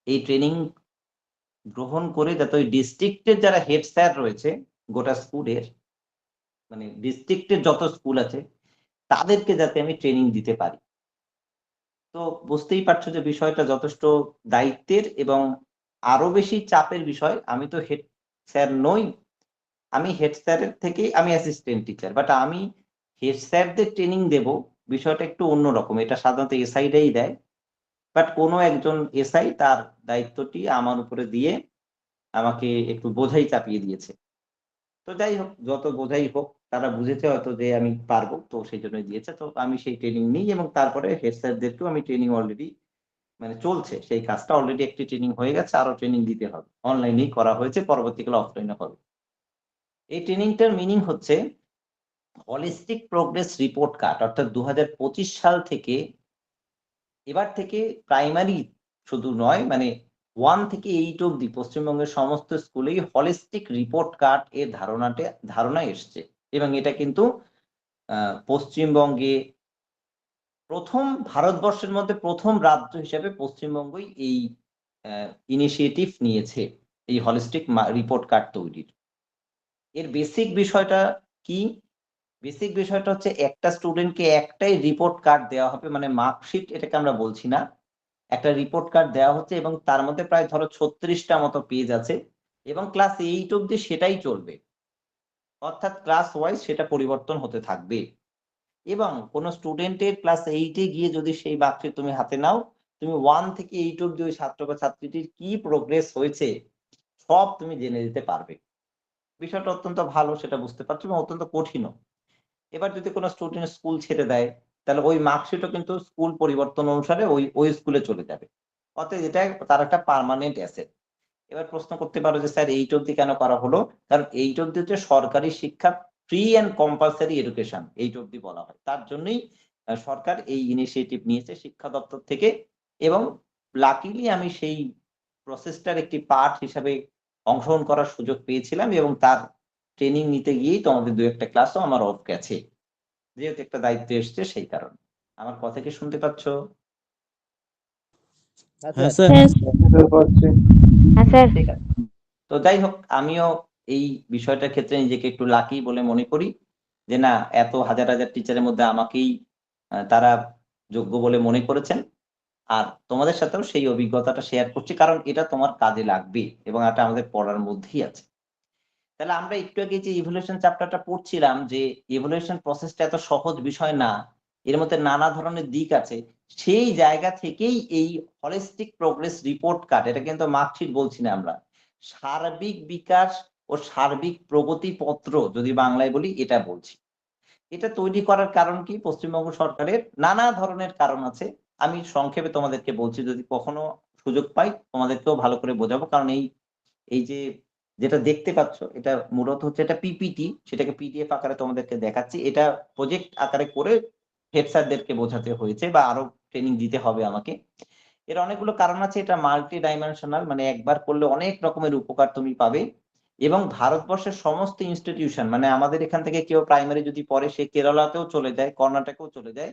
এই ট্রেনিং গ্রহণ করে যাতে ওই ডিস্ট্রিক্টের যারা হেড স্যার রয়েছে গোটা স্কুলের, মানে ডিস্ট্রিক্টের যত স্কুল আছে তাদেরকে যাতে আমি ট্রেনিং দিতে পারি। তো বুঝতেই পারছো যে বিষয়টা যথেষ্ট দায়িত্বের এবং আরো বেশি চাপের বিষয়। আমি তো হেড স্যার নই, আমি হেড স্যারের থেকে আমি অ্যাসিস্ট্যান্ট টিচার, বাট আমি হেড স্যারদের ট্রেনিং দেব, বিষয়টা একটু অন্যরকম। এটা সাধারণত এসআইরাই দেয়, বাট কোনো একজন এসআই তার দায়িত্বটি আমার উপরে দিয়ে আমাকে একটু বোঝাই চাপিয়ে দিয়েছে। তো যাই হোক, যত বোঝাই হোক, তারা বুঝেছে হয়তো যে আমি পারবো, তো সেই জন্যই দিয়েছে। তো আমি সেই ট্রেনিং নিই এবং তারপরে হেড স্যারদেরকেও আমি ট্রেনিং অলরেডি মানে চলছে, সেই কাজটা অলরেডি একটি ট্রেনিং হয়ে গেছে, আরো ট্রেনিং দিতে হবে, অনলাইনেই করা হয়েছে, পরবর্তীকালে অফলাইনে হবে। এই ট্রেনিংটার মিনিং হচ্ছে হলিস্টিক প্রোগ্রেস রিপোর্ট কার্ড অর্থাৎ 2025 সাল থেকে এবার থেকে প্রাইমারি শুধু নয়, মানে 1 থেকে 8 অব্দি পশ্চিমবঙ্গের সমস্ত স্কুলেই হলিস্টিক রিপোর্ট কার্ড এর ধারণা এসছে, এবং এটা কিন্তু পশ্চিমবঙ্গে ভারতবর্ষের মধ্যে প্রথম রাজ্য হিসেবে পশ্চিমবঙ্গই এই ইনিশিয়েটিভ নিয়েছে এই হলিস্টিক রিপোর্ট কার্ড তৈরির। এর বেসিক বিষয়টা কি? বেসিক বিষয়টা হচ্ছে একটা স্টুডেন্টকে একটাই রিপোর্ট কার্ড দেওয়া হবে, মানে মার্কশিট এটাকে আমরা বলছি না, একটা রিপোর্ট কার্ড দেওয়া হচ্ছে, এবং তার মধ্যে প্রায় ধরো 36টা মতো পেজ আছে, এবং ক্লাস 8 অব্দি সেটাই চলবে, অর্থাৎ ক্লাস ওয়াইজ সেটা পরিবর্তন হতে থাকবে। এবং কোনো স্টুডেন্টের ক্লাস 8 এ গিয়ে যদি সেই মার্কশিট তুমি হাতে নাও, তুমি 1 থেকে 8 অব্দি ওই ছাত্র বা ছাত্রীটির কি প্রোগ্রেস হয়েছে সব তুমি জেনে দিতে পারবে। বিষয়টা অত্যন্ত ভালো, সেটা বুঝতে পারছো, এবং অত্যন্ত কঠিনও। এবার যদি কোনো স্টুডেন্ট স্কুল ছেড়ে দেয়, তাহলে ওই মার্কশিটও কিন্তু স্কুল পরিবর্তন অনুসারে ওই স্কুলে চলে যাবে, অতএব এটা তার একটা পার্মানেন্ট অ্যাসেট। এবার প্রশ্ন করতে পারো যে স্যার 8 অব্দি কেন করা হলো? কারণ 8 অব্দি হচ্ছে সরকারি শিক্ষা, ফ্রি অ্যান্ড কম্পালসারি এডুকেশন 8 অব্দি বলা হয়, তার জন্যই সরকার এই ইনিশিয়েটিভ নিয়েছে শিক্ষা দপ্তর থেকে। এবং লাকিলি আমি সেই প্রসেসটার একটি পার্ট হিসাবে অংশগ্রহণ করার সুযোগ পেয়েছিলাম, এবং তার ট্রেনিং নিতে গিয়েই তোমাদের 2-1টা ক্লাসও আমার অফ গেছে, যেহেতু একটা দায়িত্ব এসছে সেই কারণে। আমার কথা কি শুনতে পাচ্ছ?
হ্যাঁ স্যার।
হ্যাঁ স্যার।
ঠিক আছে। তো যাই হোক, আমিও এই বিষয়টার ক্ষেত্রে নিজেকে একটু লাকি বলে মনে করি, যে না, এত হাজার হাজার টিচারের মধ্যে আমাকেই তারা যোগ্য বলে মনে করেছেন। আর তোমাদের সাথেও সেই অভিজ্ঞতাটা শেয়ার করছি, কারণ এটা তোমার কাজে লাগবে, এবং এটা আমাদের পড়ার মধ্যেই আছে। তাহলে আমরা একটু আগে যে ইভ্যালুয়েশন চ্যাপ্টারটা পড়ছিলাম, যে ইভ্যালুয়েশন প্রসেসটা এত সহজ বিষয় না, এর মধ্যে নানা ধরনের দিক আছে। সেই জায়গা থেকেই এই হলিস্টিক প্রোগ্রেস রিপোর্ট কার্ড, এটা কিন্তু মার্কশিট বলছি না আমরা, সার্বিক বিকাশ ও সার্বিক প্রগতি পত্র যদি বাংলায় বলি, এটা বলছি। এটা তৈরি করার কারণ কি? পশ্চিমবঙ্গ সরকারের নানা ধরনের কারণ আছে, আমি সংক্ষেপে তোমাদেরকে বলছি, যদি কখনো সুযোগ পাই তোমাদেরকেও ভালো করে বোঝাবো। কারণ এই যে যেটা দেখতে পাচ্ছ, এটা মূলত হচ্ছে এটা পিপিটি, সেটাকে পিডিএফ আকারে তোমাদেরকে দেখাচ্ছি। এটা প্রজেক্ট আকারে করে হেড স্যারদেরকে বোঝাতে হয়েছে, বা আরো ট্রেনিং দিতে হবে আমাকে। এর অনেকগুলো কারণ আছে, এটা মাল্টি ডাইমেনশনাল, মানে একবার করলে অনেক রকমের উপকার তুমি পাবে। এবং ভারতবর্ষের সমস্ত ইনস্টিটিউশন, মানে আমাদের এখান থেকে কেউ প্রাইমারি যদি পড়ে, সে কেরালাতেও চলে যায়, কর্ণাটকেও চলে যায়,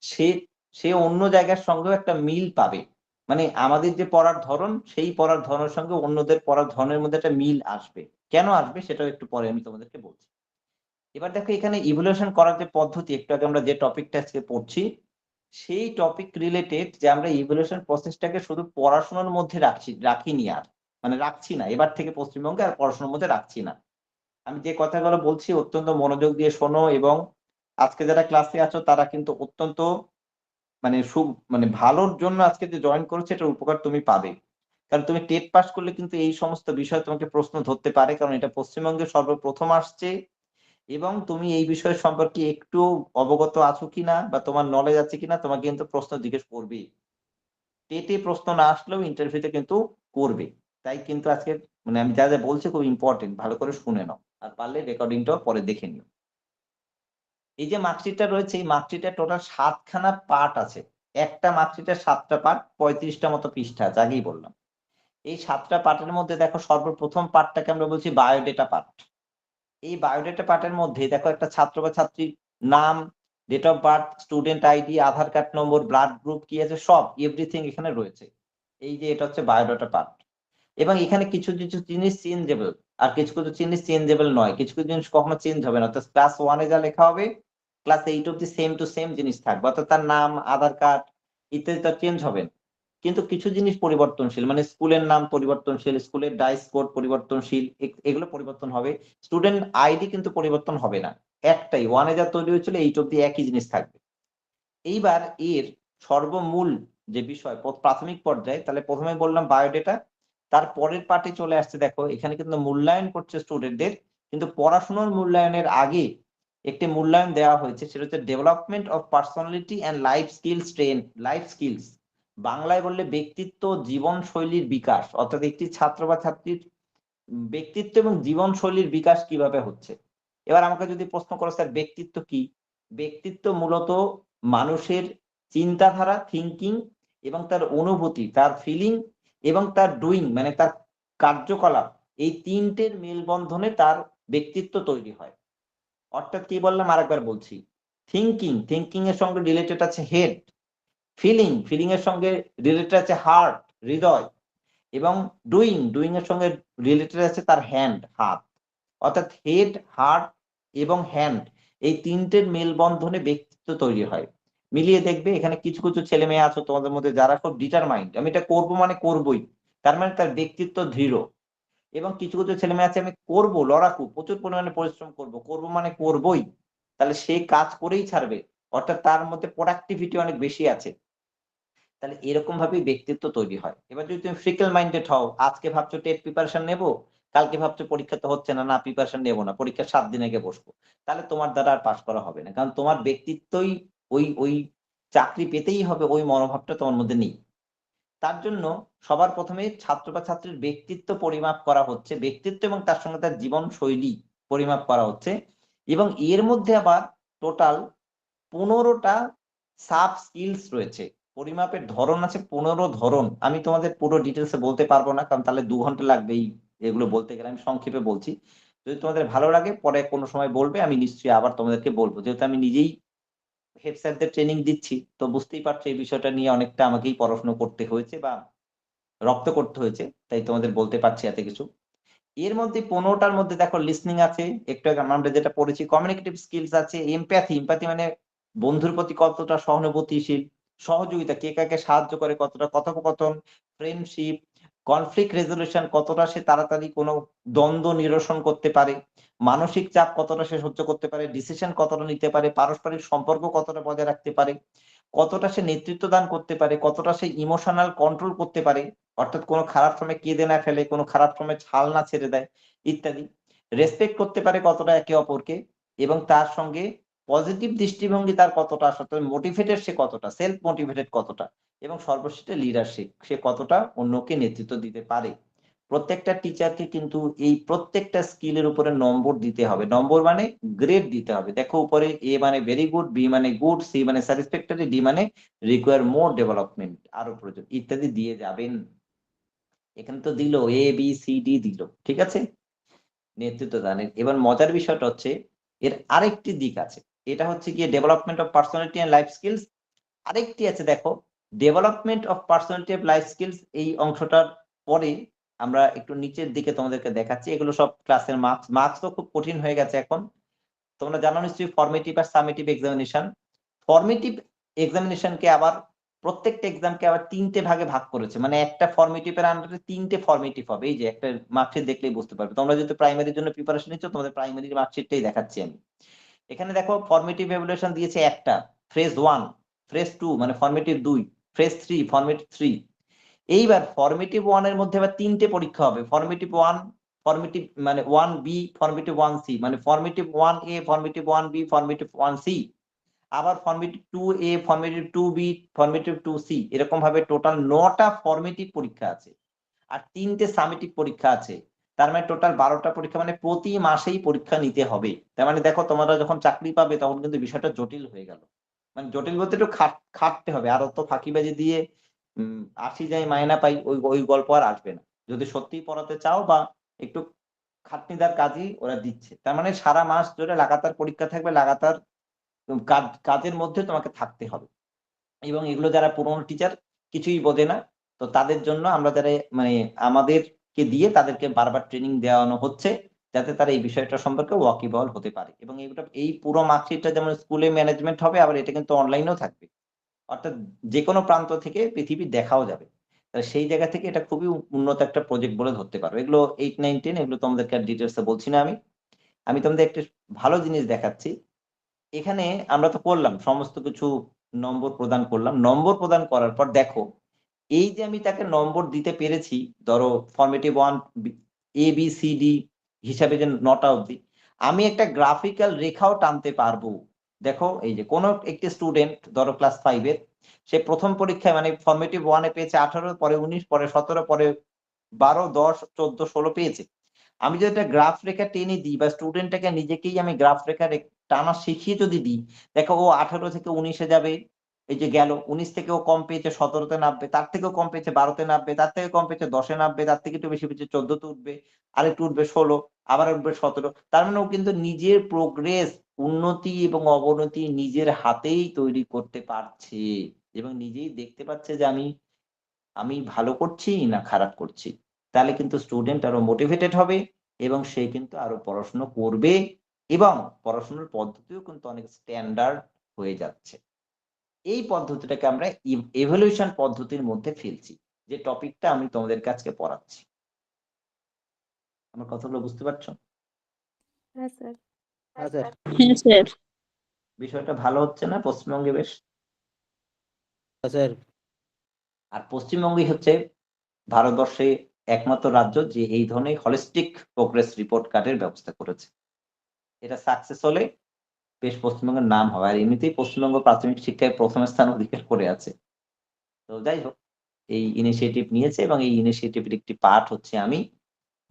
সে সে অন্য জায়গার সঙ্গেও একটা মিল পাবে। মানে আমাদের যে পড়ার ধরন, সেই পড়ার ধরনের সঙ্গে অন্যদের পড়ার ধরনের মধ্যে একটা মিল আসবে। কেন আসবে সেটাও একটু পরে আমি তোমাদেরকে বলছি। এবার দেখো, এখানে ইভ্যালুয়েশন করার যে পদ্ধতি, একটু আগে আমরা যে টপিকটা আজকে পড়ছি, সেই টপিক রিলেটেড, যে আমরা ইভ্যালুয়েশন প্রসেসটাকে শুধু পড়াশোনার মধ্যে রাখিনি আর, মানে রাখছি না, এবার থেকে পশ্চিমবঙ্গে আর পড়াশোনার মধ্যে রাখছি না। আমি যে কথাগুলো বলছি অত্যন্ত মনোযোগ দিয়ে শোনো, এবং আজকে যারা ক্লাসে আছো তারা কিন্তু অত্যন্ত মানে মানে ভালোর জন্য আজকে যে জয়েন করেছে, এটার উপকার তুমি পাবে। কারণ তুমি টেট পাস করলে কিন্তু এই সমস্ত বিষয় তোমাকে প্রশ্ন ধরতে পারে, কারণ এটা পশ্চিমবঙ্গে সর্বপ্রথম আসছে, এবং তুমি এই বিষয় সম্পর্কে একটু অবগত আছো কিনা বা তোমার নলেজ আছে কিনা, তোমাকে কিন্তু প্রশ্ন জিজ্ঞেস করবে। টেটে প্রশ্ন না আসলেও ইন্টারভিউতে কিন্তু করবে। তাই কিন্তু আজকে মানে আমি যা যা বলছি খুব ইম্পর্টেন্ট, ভালো করে শুনে নাও, আর পারলে রেকর্ডিংটাও পরে দেখে নিও। এই যে মার্কশিটটা রয়েছে, এই মার্কশিটের টোটাল 7খানা পার্ট আছে। একটা মার্কশিটের 7টা পার্ট, 35টা মতো পৃষ্ঠা আছে, আগেই বললাম। এই 7টা পার্টের মধ্যে দেখো, সর্বপ্রথম পার্টটাকে আমরা বলছি বায়োডেটা পার্ট। এই বায়োডেটা পার্টের মধ্যে দেখো, একটা ছাত্র বা ছাত্রীর নাম, date of birth, student ID, Aadhaar card number, blood group কি আছে, সব এভরিথিং এখানে রয়েছে। এই যে এটা হচ্ছে বায়োডাটা পার্ট। এবং এখানে কিছু কিছু জিনিস চেঞ্জেবল, আর কিছু কিছু জিনিস চেঞ্জেবল নয়, কিছু কিছু জিনিস কখনো চেঞ্জ হবে না। অর্থাৎ ক্লাস 1 এ যা লেখা হবে, ক্লাস 8 অব্দি সেম টু সেম জিনিস থাকবে, অর্থাৎ তার নাম, আধার কার্ড ইত্যাদি তার চেঞ্জ হবে না। কিন্তু কিছু জিনিস পরিবর্তনশীল, মানে স্কুলের নাম পরিবর্তনশীল, স্কুলের ডাইস কোড পরিবর্তনশীল, এগুলো পরিবর্তন হবে। স্টুডেন্ট আইডি কিন্তু পরিবর্তন হবে না, একটাই 1 এ যা তৈরি হয়েছিল 8 অব্দি একই জিনিস থাকবে। এইবার এর সর্বমূল যে বিষয় প্রাথমিক পর্যায়ে, তাহলে প্রথমে বললাম বায়োডেটা, তার পরের পার্টে চলে আসছে, দেখো এখানে কিন্তু মূল্যায়ন করছে স্টুডেন্টদের, কিন্তু পড়াশোনার মূল্যায়নের আগে একটি মূল্যায়ন দেওয়া হয়েছে, সেটা হচ্ছে development of personality and life skills, বাংলায় বললে ব্যক্তিত্ব জীবনশৈলীর বিকাশ। অর্থাৎ একটি ছাত্র বা ছাত্রীর ব্যক্তিত্ব এবং জীবনশৈলীর বিকাশ কিভাবে হচ্ছে, এবার আমাকে যদি প্রশ্ন করো স্যার ব্যক্তিত্ব কি, ব্যক্তিত্ব মূলত মানুষের চিন্তাধারা, থিঙ্কিং এবং তার অনুভূতি, তার ফিলিং এবং তার ডুইং মানে তার কার্যকলাপ, এই তিনটের মেলবন্ধনে তার ব্যক্তিত্ব তৈরি হয়। অর্থাৎ কি বললাম আরেকবার বলছি, থিঙ্কিং এর সঙ্গে রিলেটেড আছে হেড, ফিলিং এর সঙ্গে রিলেটেড আছে হার্ট, হৃদয়, এবং ডুইং এর সঙ্গে রিলেটেড আছে তার হ্যান্ড, হাত। অর্থাৎ হেড, হার্ট এবং হ্যান্ড, এই তিনটের মেলবন্ধনে ব্যক্তিত্ব তৈরি হয়। মিলিয়ে দেখবে এখানে কিছু কিছু ছেলে মেয়ে আছো তোমাদের মধ্যে যারা খুব ডিটারমাইন্ড, আমি এটা করবো মানে করবোই, তার মানে তার ব্যক্তিত্ব দৃঢ়। এবং কিছু কিছু ছেলে মেয়ে আছে আমি করবো, লড়াকু, প্রচুর পরিমাণে পরিশ্রম করবো মানে করবোই, তাহলে সে কাজ করেই ছাড়বে, অর্থাৎ তার মধ্যে প্রোডাক্টিভিটি অনেক বেশি আছে। তাহলে এরকম ভাবেই ব্যক্তিত্ব তৈরি হয়। এবার যদি তুমি ফ্রিকেল মাইন্ডেড হও, আজকে ভাবছো টেট প্রিপারেশন নেবো, কালকে ভাবছো পরীক্ষা তো হচ্ছে না, না প্রিপারেশন নেবো না, পরীক্ষার 7 দিন আগে বসবো, তাহলে তোমার দ্বারা আর পাস করা হবে না, কারণ তোমার ব্যক্তিত্বই ওই চাকরি পেতেই হবে, ওই মনোভাবটা তোমার মধ্যে নেই। তার জন্য সবার প্রথমে ছাত্র বা ছাত্রীর ব্যক্তিত্ব পরিমাপ করা হচ্ছে, ব্যক্তিত্ব এবং তার সঙ্গে তার জীবন শৈলী পরিমাপ করা হচ্ছে, এবং এর মধ্যে আবার টোটাল 15টা সাব স্কিলস রয়েছে। পরিমাপের ধরন আছে 15 ধরন। আমি তোমাদের পুরো ডিটেলসে বলতে পারবো না, কারণ তাহলে 2 ঘন্টা লাগবে এগুলো বলতে গেলে। আমি সংক্ষেপে বলছি, যদি তোমাদের ভালো লাগে পরে কোনো সময় বলবে, আমি নিশ্চয়ই আবার তোমাদেরকে বলবো। যেহেতু আমি নিজেই হেড স্যারদের ট্রেনিং দিচ্ছি, তো বুঝতেই পারছো এই বিষয়টা নিয়ে অনেকটা আমাকেই পড়াশোনা করতে হয়েছে বা রপ্ত করতে হয়েছে, তাই তোমাদের বলতে পারছি এত কিছু। এর মধ্যে 15টার মধ্যে দেখো লিসনিং আছে, একটু আগে আমরা যেটা পড়েছি, কমিউনিকেটিভ স্কিলস আছে, এমপ্যাথি মানে বন্ধুর প্রতি কতটা সহানুভূতিশীল, সহযোগিতা, কে কাকে সাহায্য করে, কতটা কথোপকথন, ফ্রেন্ডশিপ, কনফ্লিক্ট রেজলিউশন, কতটা সে তাড়াতাড়ি কোনো দ্বন্দ্ব নিরসন করতে পারে, মানসিক চাপ কতটা সে সহ্য করতে পারে, ডিসিশন কতটা নিতে পারে, পারস্পরিক সম্পর্ক কতটা বজায় রাখতে পারে, কতটা সে নেতৃত্ব দান করতে পারে, কতটা সে ইমোশনাল কন্ট্রোল করতে পারে, অর্থাৎ কোনো খারাপ সময় কেঁদে না ফেলে, কোনো খারাপ সময় ছাল না ছেড়ে দেয় ইত্যাদি, রেসপেক্ট করতে পারে কতটা একে অপরকে, এবং তার সঙ্গে পজিটিভ দৃষ্টিভঙ্গি তার কতটা, আসলে মোটিভেটেড সে কতটা, সেলফ মোটিভেটেড কতটা, এবং সর্বশেষে লিডারশিপ, সে কতটা অন্যকে নেতৃত্ব দিতে পারে। প্রত্যেকটা টিচারকে কিন্তু এই প্রত্যেকটা স্কিলের উপরে নম্বর দিতে হবে, নম্বর মানে গ্রেড দিতে হবে। দেখো উপরে এ মানে ভেরি গুড, বি মানে গুড, সি মানে স্যাটিসফ্যাক্টরি, ডি মানে রিকোয়ার মোর ডেভেলপমেন্ট, আরো প্রয়োজন, ইত্যাদি দিয়ে যাবেন। এখানে তো দিল এ বি সি ডি দিল, ঠিক আছে, নেতৃত্ব দানের। এবার মজার বিষয়টা হচ্ছে এর আরেকটি দিক আছে, এটা হচ্ছে গিয়ে development of personality and life skills. আরেকটি আছে দেখো, development of personality of life skills. এই অংশটার পরে আমরা একটু নিচের দিকে তোমাদেরকে দেখাচ্ছি, এগুলো সব ক্লাসের মার্কস তো খুব কঠিন হয়ে গেছে এখন। তোমরা জানো নিশ্চয়ই ফর্মেটিভ আর সামেটিভ এক্সামিনেশন। ফর্মেটিভ এক্সামিনেশনকে আবার প্রত্যেকটা এক্সামকে আবার 3টে ভাগে ভাগ করেছে, মানে একটা ফর্মেটিভের আন্ডারে 3টে ফর্মেটিভ হবে। এই যে একটা মার্কশিট দেখলেই বুঝতে পারবে, তোমরা যেহেতু প্রাইমারির জন্য প্রিপারেশন নিচ্ছ, তোমাদের প্রাইমারির মার্কশিটটাই দেখাচ্ছি আমি। এখানে দেখো ফর্মেটিভ এভালুয়েশন দিয়েছে একটা, ফেজ 1, ফেজ 2 মানে ফর্মেটিভ 2, ফেজ 3 ফর্মেটিভ 3। এইবার ফর্মেটিভ 1 এর মধ্যে আবার 3টে পরীক্ষা হবে, ফর্মেটিভ 1, ফর্মেটিভ মানে 1B, ফর্মেটিভ 1C, মানে formative 1A, formative 1B, formative 1C, আবার formative 2A, formative 2B, formative 2C, এরকম ভাবে টোটাল 9টা ফর্মেটিভ পরীক্ষা আছে আর 3টে সামেটিভ পরীক্ষা আছে। তার মানে টোটাল 12টা পরীক্ষা, মানে প্রতি মাসেই পরীক্ষা নিতে হবে। তার মানে দেখো তোমরা যখন চাকরি পাবে তখন কিন্তু বিষয়টা জটিল হয়ে গেল, মানে জটিল বলতে একটু খাটতে হবে, আর অত ফাঁকিবাজি দিয়ে 80 যাই মায়না পাই ওই ওই গল্প আর আসবে না, যদি সত্যিই পড়াতে চাও বা একটু খাটনিদার কাজই ওরা দিচ্ছে। তার মানে সারা মাস ধরে লাগাতার পরীক্ষা থাকবে, লাগাতার কাজের মধ্যে তোমাকে থাকতে হবে। এবং এগুলো যারা পুরনো টিচার কিছুই বোঝে না, তো তাদের জন্য আমরা যারা মানে আমাদেরকে দিয়ে তাদেরকে বারবার ট্রেনিং দেওয়ানো হচ্ছে, যাতে তারা এই বিষয়টা সম্পর্কে ওয়াকিবহাল হতে পারে। এবং এই পুরো মার্কশিটটা যেমন স্কুলে ম্যানেজমেন্ট হবে, আবার এটা কিন্তু অনলাইনেও থাকবে, অর্থাৎ যে কোনো প্রান্ত থেকে পৃথিবী দেখাও যাবে। সেই জায়গা থেকে এটা খুবই উন্নত একটা প্রজেক্ট বলে ধরতে পারো। এগুলো 8, 9, 10 এগুলো তোমাদেরকে আর ডিটেলসে বলছি না। আমি তোমাদের একটা ভালো জিনিস দেখাচ্ছি। এখানে আমরা তো করলাম সমস্ত কিছু, নম্বর প্রদান করলাম, নম্বর প্রদান করার পর দেখো এই যে আমি তাকে নম্বর দিতে পেরেছি, ধরো ফর্মেটিভ 1 ABCD হিসাবে যে 9টা অবধি, আমি একটা গ্রাফিক্যাল রেখাও টানতে পারবো। দেখো এই যে কোনো একটি স্টুডেন্ট ধরো ক্লাস 5 এর, সে প্রথম পরীক্ষায় মানে ফর্মেটিভ 1 এ পেয়েছে 18, পরে 19, পরে 17, পরে 12, 10, 14, 16 পেয়েছে। আমি যদি একটা গ্রাফ রেখা টেনে দিই বা স্টুডেন্টটাকে নিজেকেই আমি গ্রাফ রেখা টানা শিখিয়ে যদি দিই, দেখো ও 18 থেকে 19-এ যাবে, এই যে গেল 19 থেকে ও কম পেয়েছে 17-তে নামবে, তার থেকেও কম পেয়েছে 12-তে নামবে, তার থেকে কম পেয়েছে 10-এ নামবে, তার থেকে একটু বেশি পেয়েছে 14-তে উঠবে, আরেকটু উঠবে 16, আবার উঠবে 17। তার মানে ও কিন্তু নিজের প্রোগ্রেস, উন্নতি এবং অবনতি নিজের হাতেই তৈরি করতে পারছে এবং নিজেই দেখতে পাচ্ছে যে আমি ভালো করছি না খারাপ করছি। তাহলে কিন্তু স্টুডেন্ট আরো মোটিভেটেড হবে এবং সে কিন্তু আরো পড়াশোনা করবে এবং পড়াশোনার পদ্ধতিও কিন্তু অনেক স্ট্যান্ডার্ড হয়ে যাচ্ছে। এই পদ্ধতিটাকে আমরা ইভ্যালুয়েশন পদ্ধতির মধ্যে ফেলছি। যে টপিকটা আমি তোমাদের কাছে পড়াচ্ছি। আমার কথাগুলো বুঝতে পারছো?
হ্যাঁ স্যার।
হ্যাঁ স্যার।
হ্যাঁ স্যার।
বিষয়টা ভালো হচ্ছে না পশ্চিমবঙ্গে বেশ?
হ্যাঁ স্যার।
আর পশ্চিমবঙ্গই হচ্ছে ভারতবর্ষে একমাত্র রাজ্য যে এই ধরনের হলিস্টিক প্রোগ্রেস রিপোর্ট কার্ডের ব্যবস্থা করেছে। এটা সাকসেস হলে বেশ পশ্চিমবঙ্গের নাম হবে। আর এমনিতেই পশ্চিমবঙ্গ প্রাথমিক শিক্ষায় ১ম স্থান অধিকার করে আছে। তো যাই হোক, এই ইনিশিয়েটিভ নিয়েছে এবং এই ইনিশিয়েটিভের একটি পার্ট হচ্ছে আমি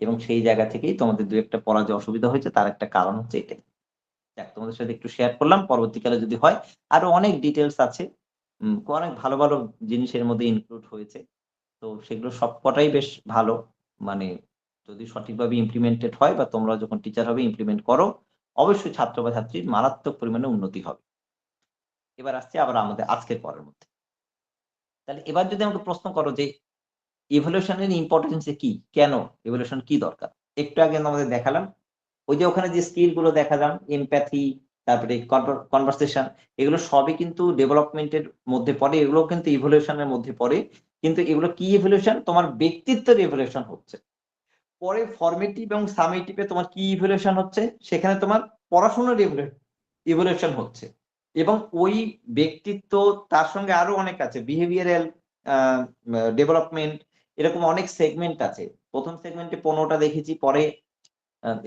এবং সেই জায়গা থেকেই তোমাদের ২-১ টা পড়া যে অসুবিধা হয়েছে তার একটা কারণ হচ্ছে এটাই। যাক, তোমাদের সাথে একটু শেয়ার করলাম। পরবর্তীকালে যদি হয় আরো অনেক ডিটেইলস আছে। অনেক ভালো, ভালো জিনিস এর মধ্যে ইনক্লুড হয়েছে। তো সেগুলো সবকটাই বেশ ভালো। মানে যদি সঠিকভাবে ইমপ্লিমেন্টেড হয় বা তোমরা যখন টিচার হবে ইমপ্লিমেন্ট করো, অবশ্যই ছাত্র বা ছাত্রীর মারাত্মক পরিমাণে উন্নতি হবে। এবার আসছি আবার আমাদের আজকের পড়ার মধ্যে। তাহলে এবার যদি আমাকে প্রশ্ন করো যে ইভ্যালুয়েশন এর ইম্পোর্টেন্স কি? কেন? ইভ্যালুয়েশন কি দরকার? একটু আগে তোমাদের দেখালাম। ওই যে ওখানে যে স্কিল গুলো দেখালাম, এমপ্যাথি, তারপরে কনভারসেশন, এগুলো সবই কিন্তু ডেভেলপমেন্ট এর মধ্যে পড়ে। এগুলোও কিন্তু ইভ্যালুয়েশন এর মধ্যে পড়ে। কিন্তু এগুলো কি ইভ্যালুয়েশন? তোমার ব্যক্তিত্বের ইভ্যালুয়েশন হচ্ছে। পরে ফরমেটিভ এবং সামেটিভ এ তোমার কি ইভ্যালুয়েশন হচ্ছে? সেখানে তোমার পড়াশোনার ইভ্যালুয়েশন হচ্ছে। এবং ওই ব্যক্তিত্ব তার সঙ্গে আরো অনেক আছে। বিহেভিয়ারাল আ ডেভেলপমেন্ট, এরকম অনেক সেগমেন্ট আছে। ১ম সেগমেন্টে ১৫ টা দেখেছি। পরে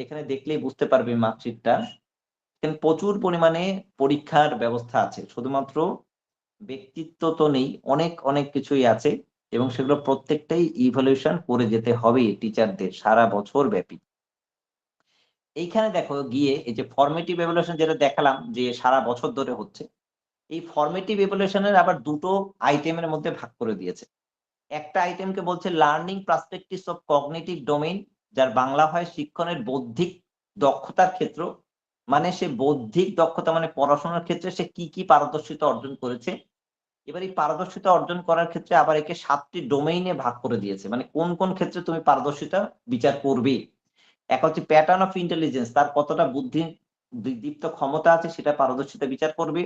এখানে দেখলেই বুঝতে পারবে মার্কশিটটা। এখানে প্রচুর পরিমাণে পরীক্ষার ব্যবস্থা আছে। শুধুমাত্র ব্যক্তিত্ব তো নেই, অনেক, অনেক কিছুই আছে এবং সেগুলো প্রত্যেকটাই ইভ্যালুয়েশন করে যেতে হবে টিচারদের সারা বছর ব্যাপী। এইখানে দেখো গিয়ে এই যে ফরমেটিভ ইভ্যালুয়েশন যেটা দেখালাম যে সারা বছর ধরে হচ্ছে। এই ফরমেটিভ ইভ্যালুয়েশন এর আবার ২ টো আইটেমের মধ্যে ভাগ করে দিয়েছে। একটা আইটেমকে বলছে learning perspectives of cognitive domain, যার বাংলা হয় শিক্ষণের বৌদ্ধিক দক্ষতার ক্ষেত্র। মানে সে বৌদ্ধিক দক্ষতা মানে পড়াশোনার ক্ষেত্রে সে কি পারদর্শিতা অর্জন করেছে। এবার এই পারদর্শিতা অর্জন করার ক্ষেত্রে আবার একে ৭ টি ডোমেইনে ভাগ করে দিয়েছে। মানে কোন ক্ষেত্রে তুমি পারদর্শিতা বিচার করবে। এক হচ্ছে প্যাটার্ন অফ ইন্টেলিজেন্স, তার কতটা বুদ্ধি দীপ্ত ক্ষমতা আছে সেটা পারদর্শিতা বিচার করবে।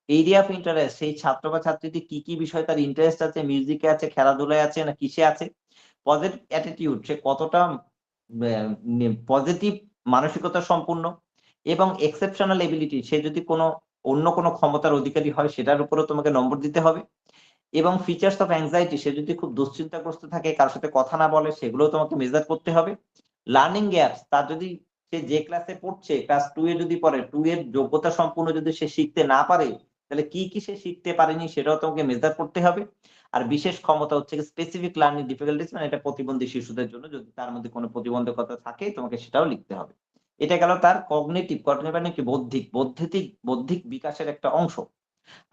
এরিয়া অফ ইন্টারেস্ট, সেই ছাত্র বা ছাত্রীটি কি বিষয়ে তার ইন্টারেস্ট আছে, মিউজিকে আছে, খেলাধুলায় আছে না কিসে আছে। পজিটিভ অ্যাটিটিউড, সে কতটা পজিটিভ মানসিকতা সম্পূর্ণ এবং এক্সেপশনাল এবিলিটি, সে যদি অন্য কোনো ক্ষমতার অধিকারী হয় সেটার উপরেও তোমাকে নম্বর দিতে হবে। এবং ফিচার্স অফ অ্যাংজাইটি, সে যদি খুব দুশ্চিন্তাগ্রস্ত থাকে, কারোর সাথে কথা না বলে, সেগুলোও তোমাকে মেজার করতে হবে। লার্নিং গ্যাপস, তার যদি সে যে ক্লাসে পড়ছে ক্লাস 2 এ যদি পড়ে, 2 এর যোগ্যতা সম্পূর্ণ যদি সে শিখতে না পারে, তাহলে কি সে শিখতে পারেনি সেটাও তোমাকে মেজার করতে হবে। আর বিশেষ ক্ষমতা হচ্ছে স্পেসিফিক লার্নিং ডিফিকাল্টিজ, মানে এটা প্রতিবন্ধী শিশুদের জন্য, যদি তার মধ্যে কোনো প্রতিবন্ধকতা থাকে তোমাকে সেটাও লিখতে হবে। এটা গেল তার কগনিটিভ মানে কি বৌদ্ধিক বিকাশের একটা অংশ।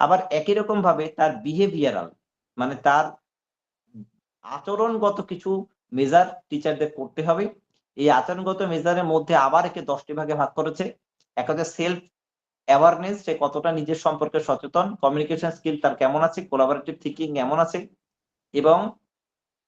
আবার একই রকম ভাবে তার বিহেভিয়ারাল মানে তার আচরণগত কিছু মেজার টিচারদের করতে হবে। এই আচরণগত মেজারের মধ্যে আবার একে ১০ টি ভাগে ভাগ করেছে। এক হচ্ছে সেলফ অ্যাওয়ারনেস, সে কতটা নিজের সম্পর্কে সচেতন, কমিউনিকেশন স্কিল তার কেমন আছে, কোলাবোরেটিভ থিংকিং কেমন আছে এবং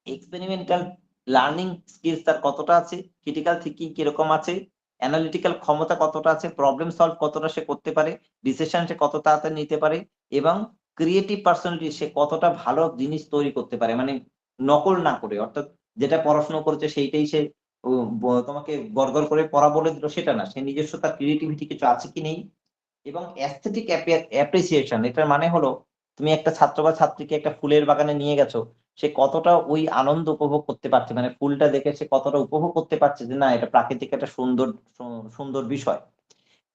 এক্সপেরিমেন্টাল লার্নিং স্কিলস তার কতটা আছে, ক্রিটিক্যাল থিংকিং কিরকম আছে, অ্যানালিটিক্যাল ক্ষমতা কতটা আছে, প্রবলেম সলভ কতটা সে করতে পারে, ডিসিশন সে কত তাড়াতাড়ি নিতে পারে এবং ক্রিয়েটিভ পার্সোনালিটি, সে কতটা ভালো জিনিস তৈরি করতে পারে। মানে নকল না করে, অর্থাৎ যেটা পড়াশোনা করেছে সেইটাই সে তোমাকে গড়গড় করে পড়া বলে দিল সেটা না। সে নিজস্ব তার ক্রিয়েটিভিটি কিছু আছে কি নেই এবং অ্যাস্থেটিক অ্যাপ্রিসিয়েশন, এটার মানে হলো তুমি একটা ছাত্র বা ছাত্রীকে একটা ফুলের বাগানে নিয়ে গেছো, সে কতটা ওই আনন্দ উপভোগ করতে পারছে, মানে ফুলটা দেখে সে কতটা উপভোগ করতে পারছে যে না এটা প্রাকৃতিক একটা সুন্দর বিষয়।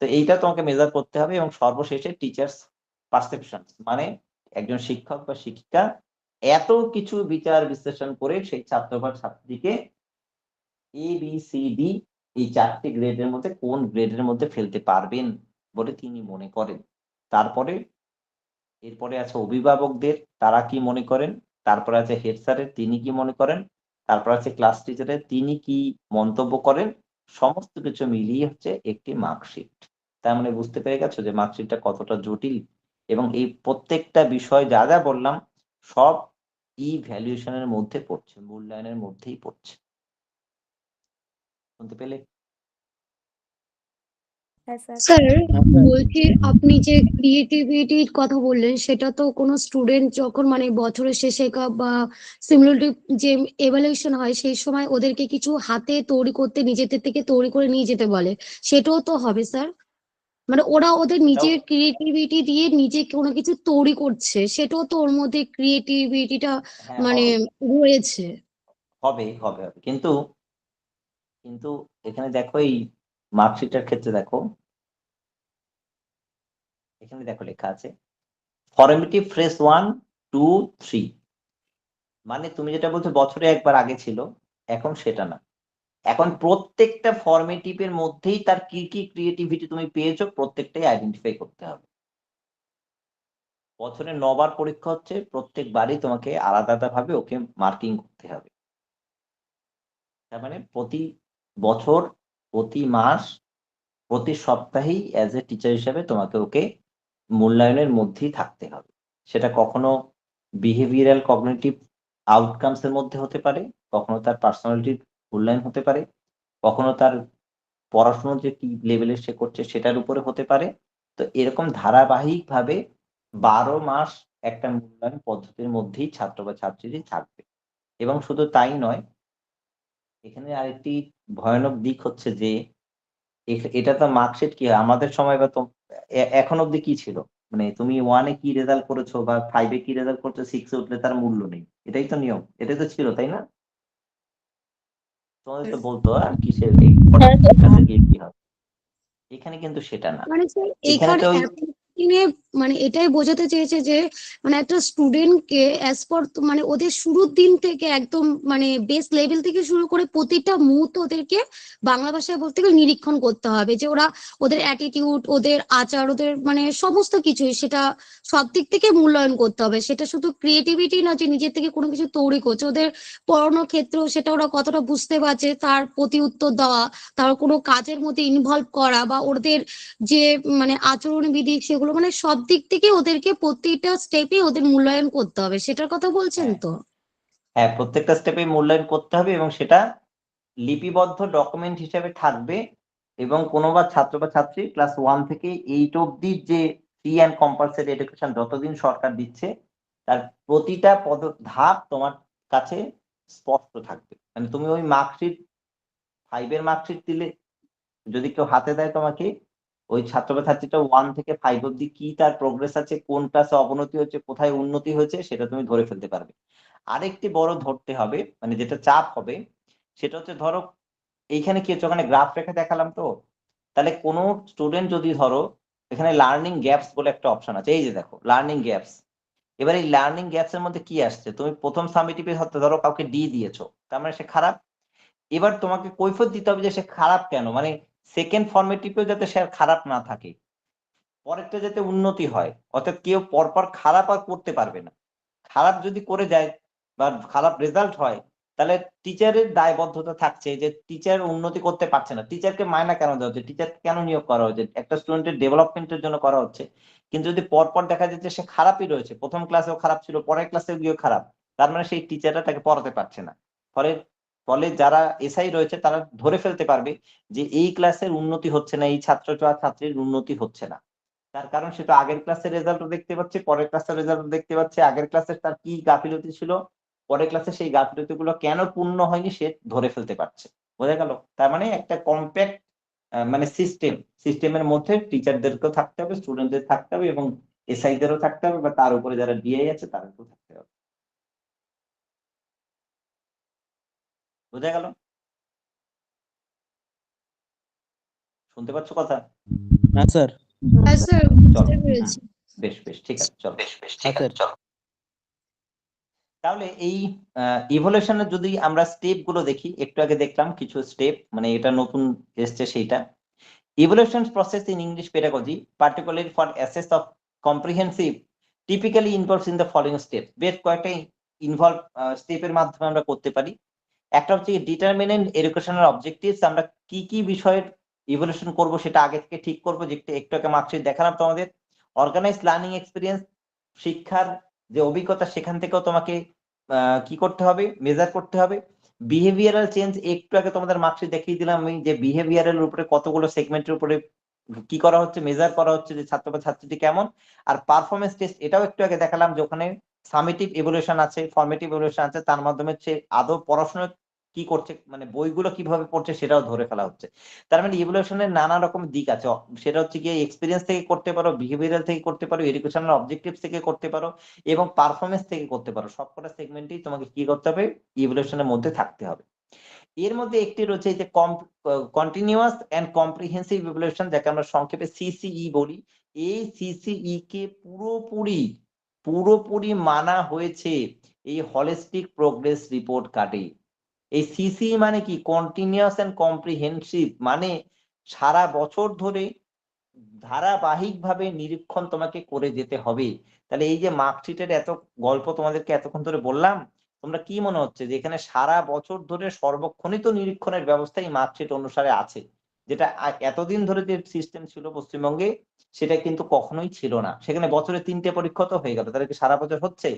তো এইটা তোমাকে মেজার করতে হবে এবং সর্বশেষে টিচার্স পারসেপশন, মানে একজন শিক্ষক বা শিক্ষিকা এত কিছু বিচার বিশ্লেষণ করে সেই ছাত্র বা ছাত্রীকে ABCD এই 4টি গ্রেডের মধ্যে কোন গ্রেডের মধ্যে ফেলতে পারবেন বলে তিনি মনে করেন। তারপরে এরপরে আছে অভিভাবকদের, তারা কি মনে করেন। তারপরে আছে হেড স্যারের, তিনি কি মনে করেন। তারপর আছে ক্লাস টিচারের, তিনি কি মন্তব্য করেন। সমস্ত কিছু মিলিয়ে হচ্ছে একটি মার্কশিট। তার মানে বুঝতে পেরে গেছো যে মার্কশিটটা কতটা জটিল, এবং এই প্রত্যেকটা বিষয় যা যা বললাম সব ইভ্যালুয়েশনের মধ্যে পড়ছে, মূল্যায়নের মধ্যেই পড়ছে। শুনতে পেলে?
হ্যাঁ স্যার।
স্যার
হ্যাঁ স্যার।
বলছি আপনি যে ক্রিয়েটিভিটির কথা বললেন সেটা তো কোনো স্টুডেন্ট যখন মানে বছরের শেষে বা সিমিলারিটি যে এভালুয়েশন হয় সেই সময় ওদেরকে কিছু হাতে তৈরি করতে নিজেদের থেকে তৈরি করে নিয়ে যেতে বলে, সেটাও তো হবে স্যার? মানে ওরা ওদের নিজের ক্রিয়েটিভিটি দিয়ে নিজে কোনো কিছু তৈরি করছে, সেটাও তো ওর মধ্যে ক্রিয়েটিভিটিটা
হ্যাঁ,
মানে রয়েছে।
হবে হবে হবে কিন্তু কিন্তু এখানে দেখো এই মার্কশিটের ক্ষেত্রে দেখো, এখানে দেখো লেখা আছে ফর্মেটিভ ফ্রেজ 1, 2, 3। মানে তুমি যেটা বলছো বছরে একবার আগে ছিল, এখন সেটা না। এখন প্রত্যেকটা ফর্মেটিভের মধ্যেই তার কি কি ক্রিয়েটিভিটি তুমি পেয়েছো প্রত্যেকটাই আইডেন্টিফাই করতে হবে। বছরে 9বার পরীক্ষা হচ্ছে, প্রত্যেকবারই তোমাকে আলাদা আলাদা ভাবে ওকে মার্কিং করতে হবে। তার মানে প্রতি বছর, প্রতি মাস, প্রতি সপ্তাহেই অ্যাজ এ টিচার হিসেবে তোমাকে ওকে মূল্যায়নের মধ্যেই থাকতে হবে। সেটা কখনো বিহেভিয়ারাল কগনিটিভ আউটকামস এর মধ্যে হতে পারে, কখনো তার পার্সোনালিটির মূল্যায়ন হতে পারে, কখনো তার পড়াশোনা যে কি লেভেলের সে করছে সেটার উপরে হতে পারে। তো এরকম ধারাবাহিকভাবে 12 মাস একটা মূল্যায়ন পদ্ধতির মধ্যেই ছাত্র বা ছাত্রীদের থাকবে। এবং শুধু তাই নয়, এখানে আরেকটি ভয়ানক দিক হচ্ছে যে এটা তো মার্কশিট কি হয় আমাদের সময় বা এখন অব্দি কি ছিল, মানে তুমি 1-এ কি রেজাল্ট করেছো বা 5-এ কি রেজাল্ট করছো, 6-এ উঠলে তার মূল্য নেই। এটাই তো নিয়ম, এটাই তো ছিল, তাই না? তোমাদের তো বলতো আর কিসের এই ক্লাসে গিয়ে কি হবে। এখানে কিন্তু সেটা না।
মানে স্যার
এখানে
এখানে
তো ওই
এখন দিনে মানে এটাই বোঝাতে চেয়েছে যে মানে একটা স্টুডেন্টকে অ্যাজ পার মানে ওদের শুরুর দিন থেকে একদম মানে বেস লেভেল থেকে শুরু করে প্রতিটা মুহূর্ত ওদেরকে বাংলা ভাষায় বলতে গেলে নিরীক্ষণ করতে হবে, যে ওরা ওদের অ্যাটিটিউড, ওদের আচার, ওদের মানে সমস্ত কিছুই সেটা সব দিক থেকে মূল্যায়ন করতে হবে। সেটা শুধু ক্রিয়েটিভিটি না যে নিজের থেকে কোনো কিছু তৈরি করছে, ওদের পড়ানোর ক্ষেত্রেও সেটা ওরা কতটা বুঝতে পারছে তার প্রতি উত্তর দেওয়া, তার কোনো কাজের মধ্যে ইনভলভ করা, বা ওদের যে মানে আচরণবিধি সেগুলো মানে সব দিক থেকে ওদেরকে প্রতিটা স্টেপে ওদের মূল্যায়ন করতে হবে, সেটার কথা বলছেন
হ্যাঁ
তো?
হ্যাঁ প্রত্যেকটা স্টেপে মূল্যায়ন করতে হবে এবং সেটা লিপিবদ্ধ ডকুমেন্ট হিসেবে থাকবে। এবং কোনো বা ছাত্র বা ছাত্রী ক্লাস 1 থেকে 8 অব্দি যে ফ্রি অ্যান্ড কম্পালসারি এডুকেশন যতদিন সরকার দিচ্ছে তার প্রতিটা ধাপ তোমার কাছে স্পষ্ট থাকবে। মানে তুমি ওই মার্কশিট 5-এর মার্কশিট দিলে যদি কেউ হাতে দেয় তোমাকে, ওই ছাত্র বা ছাত্রীটা 1 থেকে 5 অব্দি কি তার প্রোগ্রেস আছে, কোন ক্লাসে অবনতি হচ্ছে, কোথায় উন্নতি হয়েছে সেটা তুমি ধরে ফেলতে পারবে। আরেকটি বড় ধরতে হবে, মানে যেটা চাপ হবে সেটা হচ্ছে ধরো এইখানে কি হচ্ছে, ওখানে গ্রাফ রেখে দেখালাম তো, তাহলে কোনো স্টুডেন্ট যদি ধরো এখানে লার্নিং গ্যাপস বলে একটা অপশন আছে, এই যে দেখো লার্নিং গ্যাপস। এবার এই লার্নিং গ্যাপস এর মধ্যে কি আসছে, তুমি প্রথম সামেটিভে ধরো কাউকে ডি দিয়েছো, তার মানে সে খারাপ। এবার তোমাকে কৈফিয়ত দিতে হবে যে সে খারাপ কেন, মানে সেকেন্ড ফর্মেটিভেও যাতে সে আর খারাপ না থাকে, পরেরটা যাতে উন্নতি হয়। অর্থাৎ কেউ পরপর খারাপ আর করতে পারবে না। খারাপ যদি করে যায় বা খারাপ রেজাল্ট হয় তাহলে টিচারের দায়বদ্ধতা থাকছে যে টিচার উন্নতি করতে পারছে না, টিচারকে মায়না কেন দেওয়া হচ্ছে, টিচার কেন নিয়োগ করা হচ্ছে, একটা স্টুডেন্টের ডেভেলপমেন্টের জন্য করা হচ্ছে। কিন্তু যদি পরপর দেখা যাচ্ছে সে খারাপই রয়েছে, প্রথম ক্লাসেও খারাপ ছিল, পরের ক্লাসেও গিয়েও খারাপ, তার মানে সেই টিচাররা তাকে পড়াতে পারছে না। ফলে ফলে যারা এসআই রয়েছে তারা ধরে ফেলতে পারবে যে এই ক্লাসের উন্নতি হচ্ছে না, এই ছাত্র বা ছাত্রীর উন্নতি হচ্ছে না। তার কারণ সে তো আগের ক্লাসের রেজাল্টও দেখতে পাচ্ছে, পরের ক্লাসের রেজাল্টও দেখতে পাচ্ছে, আগের ক্লাসের তার কি গাফিলতি ছিল, পরের ক্লাসে সেই গাফিলতি গুলো কেন পূর্ণ হয়নি সে ধরে ফেলতে পারছে। বোঝা গেল? তার মানে একটা কম্প্যাক্ট মানে সিস্টেমের মধ্যে টিচারদেরকেও থাকতে হবে, স্টুডেন্টদের থাকতে হবে এবং এসআইদেরও থাকতে হবে, বা তার উপরে যারা ডিআই আছে তাদেরকেও থাকতে হবে। বোঝা গেল? শুনতে পাচ্ছ কথা?
হ্যাঁ স্যার।
হ্যাঁ স্যার,
চলো
বুঝতে পেরেছি।
বেশ বেশ ঠিক আছে, চলো।
হ্যাঁ স্যার।
তাহলে এই ইভলিউশনের যদি আমরা স্টেপ গুলো দেখি, একটু আগে দেখলাম কিছু স্টেপ, মানে এটা নতুন এসছে সেইটা। Evolution process in English pedagogy, particularly for assess of comprehensive, typically involves in the following steps. বেশ কয়েকটা ইনভলভ স্টেপের মাধ্যমে আমরা করতে পারি। একটা হচ্ছে ডিটারমিনেন্ট এডুকেশনাল অবজেক্টিভস, আমরা কি কি বিষয়ের ইভলিউশন করব সেটা আগে থেকে ঠিক করব, যেটা একটু আগে মার্কশিট দেখালাম তোমাদের। অর্গানাইজ লার্নিং এক্সপিরিয়েন্স, শিক্ষার যে অভিজ্ঞতা সেখান থেকেও তোমাকে কি করতে হবে, মেজার করতে হবে। বিহেভিয়ারাল চেঞ্জ, একটু আগে তোমাদের মার্কশিট দেখিয়ে দিলাম আমি যে বিহেভিয়ারের উপরে কতগুলো সেগমেন্টের উপরে কি করা হচ্ছে, মেজার করা হচ্ছে যে ছাত্র বা ছাত্রীটি কেমন। আর পারফরমেন্স টেস্ট, এটাও একটু আগে দেখালাম যে ওখানে সামেটিভ ইভলিউশন আছে, ফর্মেটিভ ইভলিউশন আছে, তার মাধ্যমে হচ্ছে আদৌ পড়াশোনা কি করছে, মানে বইগুলো কিভাবে পড়ছে সেটাও ধরে ফেলা হচ্ছে। তার মানে ইভলিউশনের নানা রকম দিক আছে, সেটা হচ্ছে গিয়ে এক্সপিরিয়েন্স থেকে করতে পারো, বিহেভিয়ারাল থেকে করতে পারো, এডুকেশনাল অবজেক্টিভস থেকে করতে পারো, এবং পারফরমেন্স থেকে করতে পারো। সবকটা সেগমেন্টেই তোমাকে কি করতে হবে, ইভলিউশনের মধ্যে থাকতে হবে। এর মধ্যে একটি রয়েছে যে কন্টিনিউয়াস এন্ড কম্প্রিহেন্সিভ ইভলিউশন, যাকে আমরা সংক্ষেপে সিসিই বলি। এই সিসিই কে পুরোপুরি মানা হয়েছে এই হলিস্টিক প্রোগ্রেস রিপোর্ট কার্ডে। এই সিসিই মানে কি, কন্টিনিউয়াস এন্ড কম্প্রিহেন্সিভ, মানে সারা বছর ধরে ধারাবাহিকভাবে নিরীক্ষণ তোমাকে করে যেতে হবে। তাহলে এই যে মার্কশিটের এত গল্প তোমাদেরকে এতক্ষণ ধরে বললাম, তোমরা কি মনে হচ্ছে যে এখানে সারা বছর ধরে সর্বক্ষণিত নিরীক্ষণের ব্যবস্থা এই মার্কশিট অনুসারে আছে, যেটা এতদিন ধরে যে সিস্টেম ছিল পশ্চিমবঙ্গে সেটা কিন্তু কখনোই ছিল না। সেখানে বছরে 3টে পরীক্ষা তো হয়ে গেল, তাহলে কি সারা বছর হচ্ছে?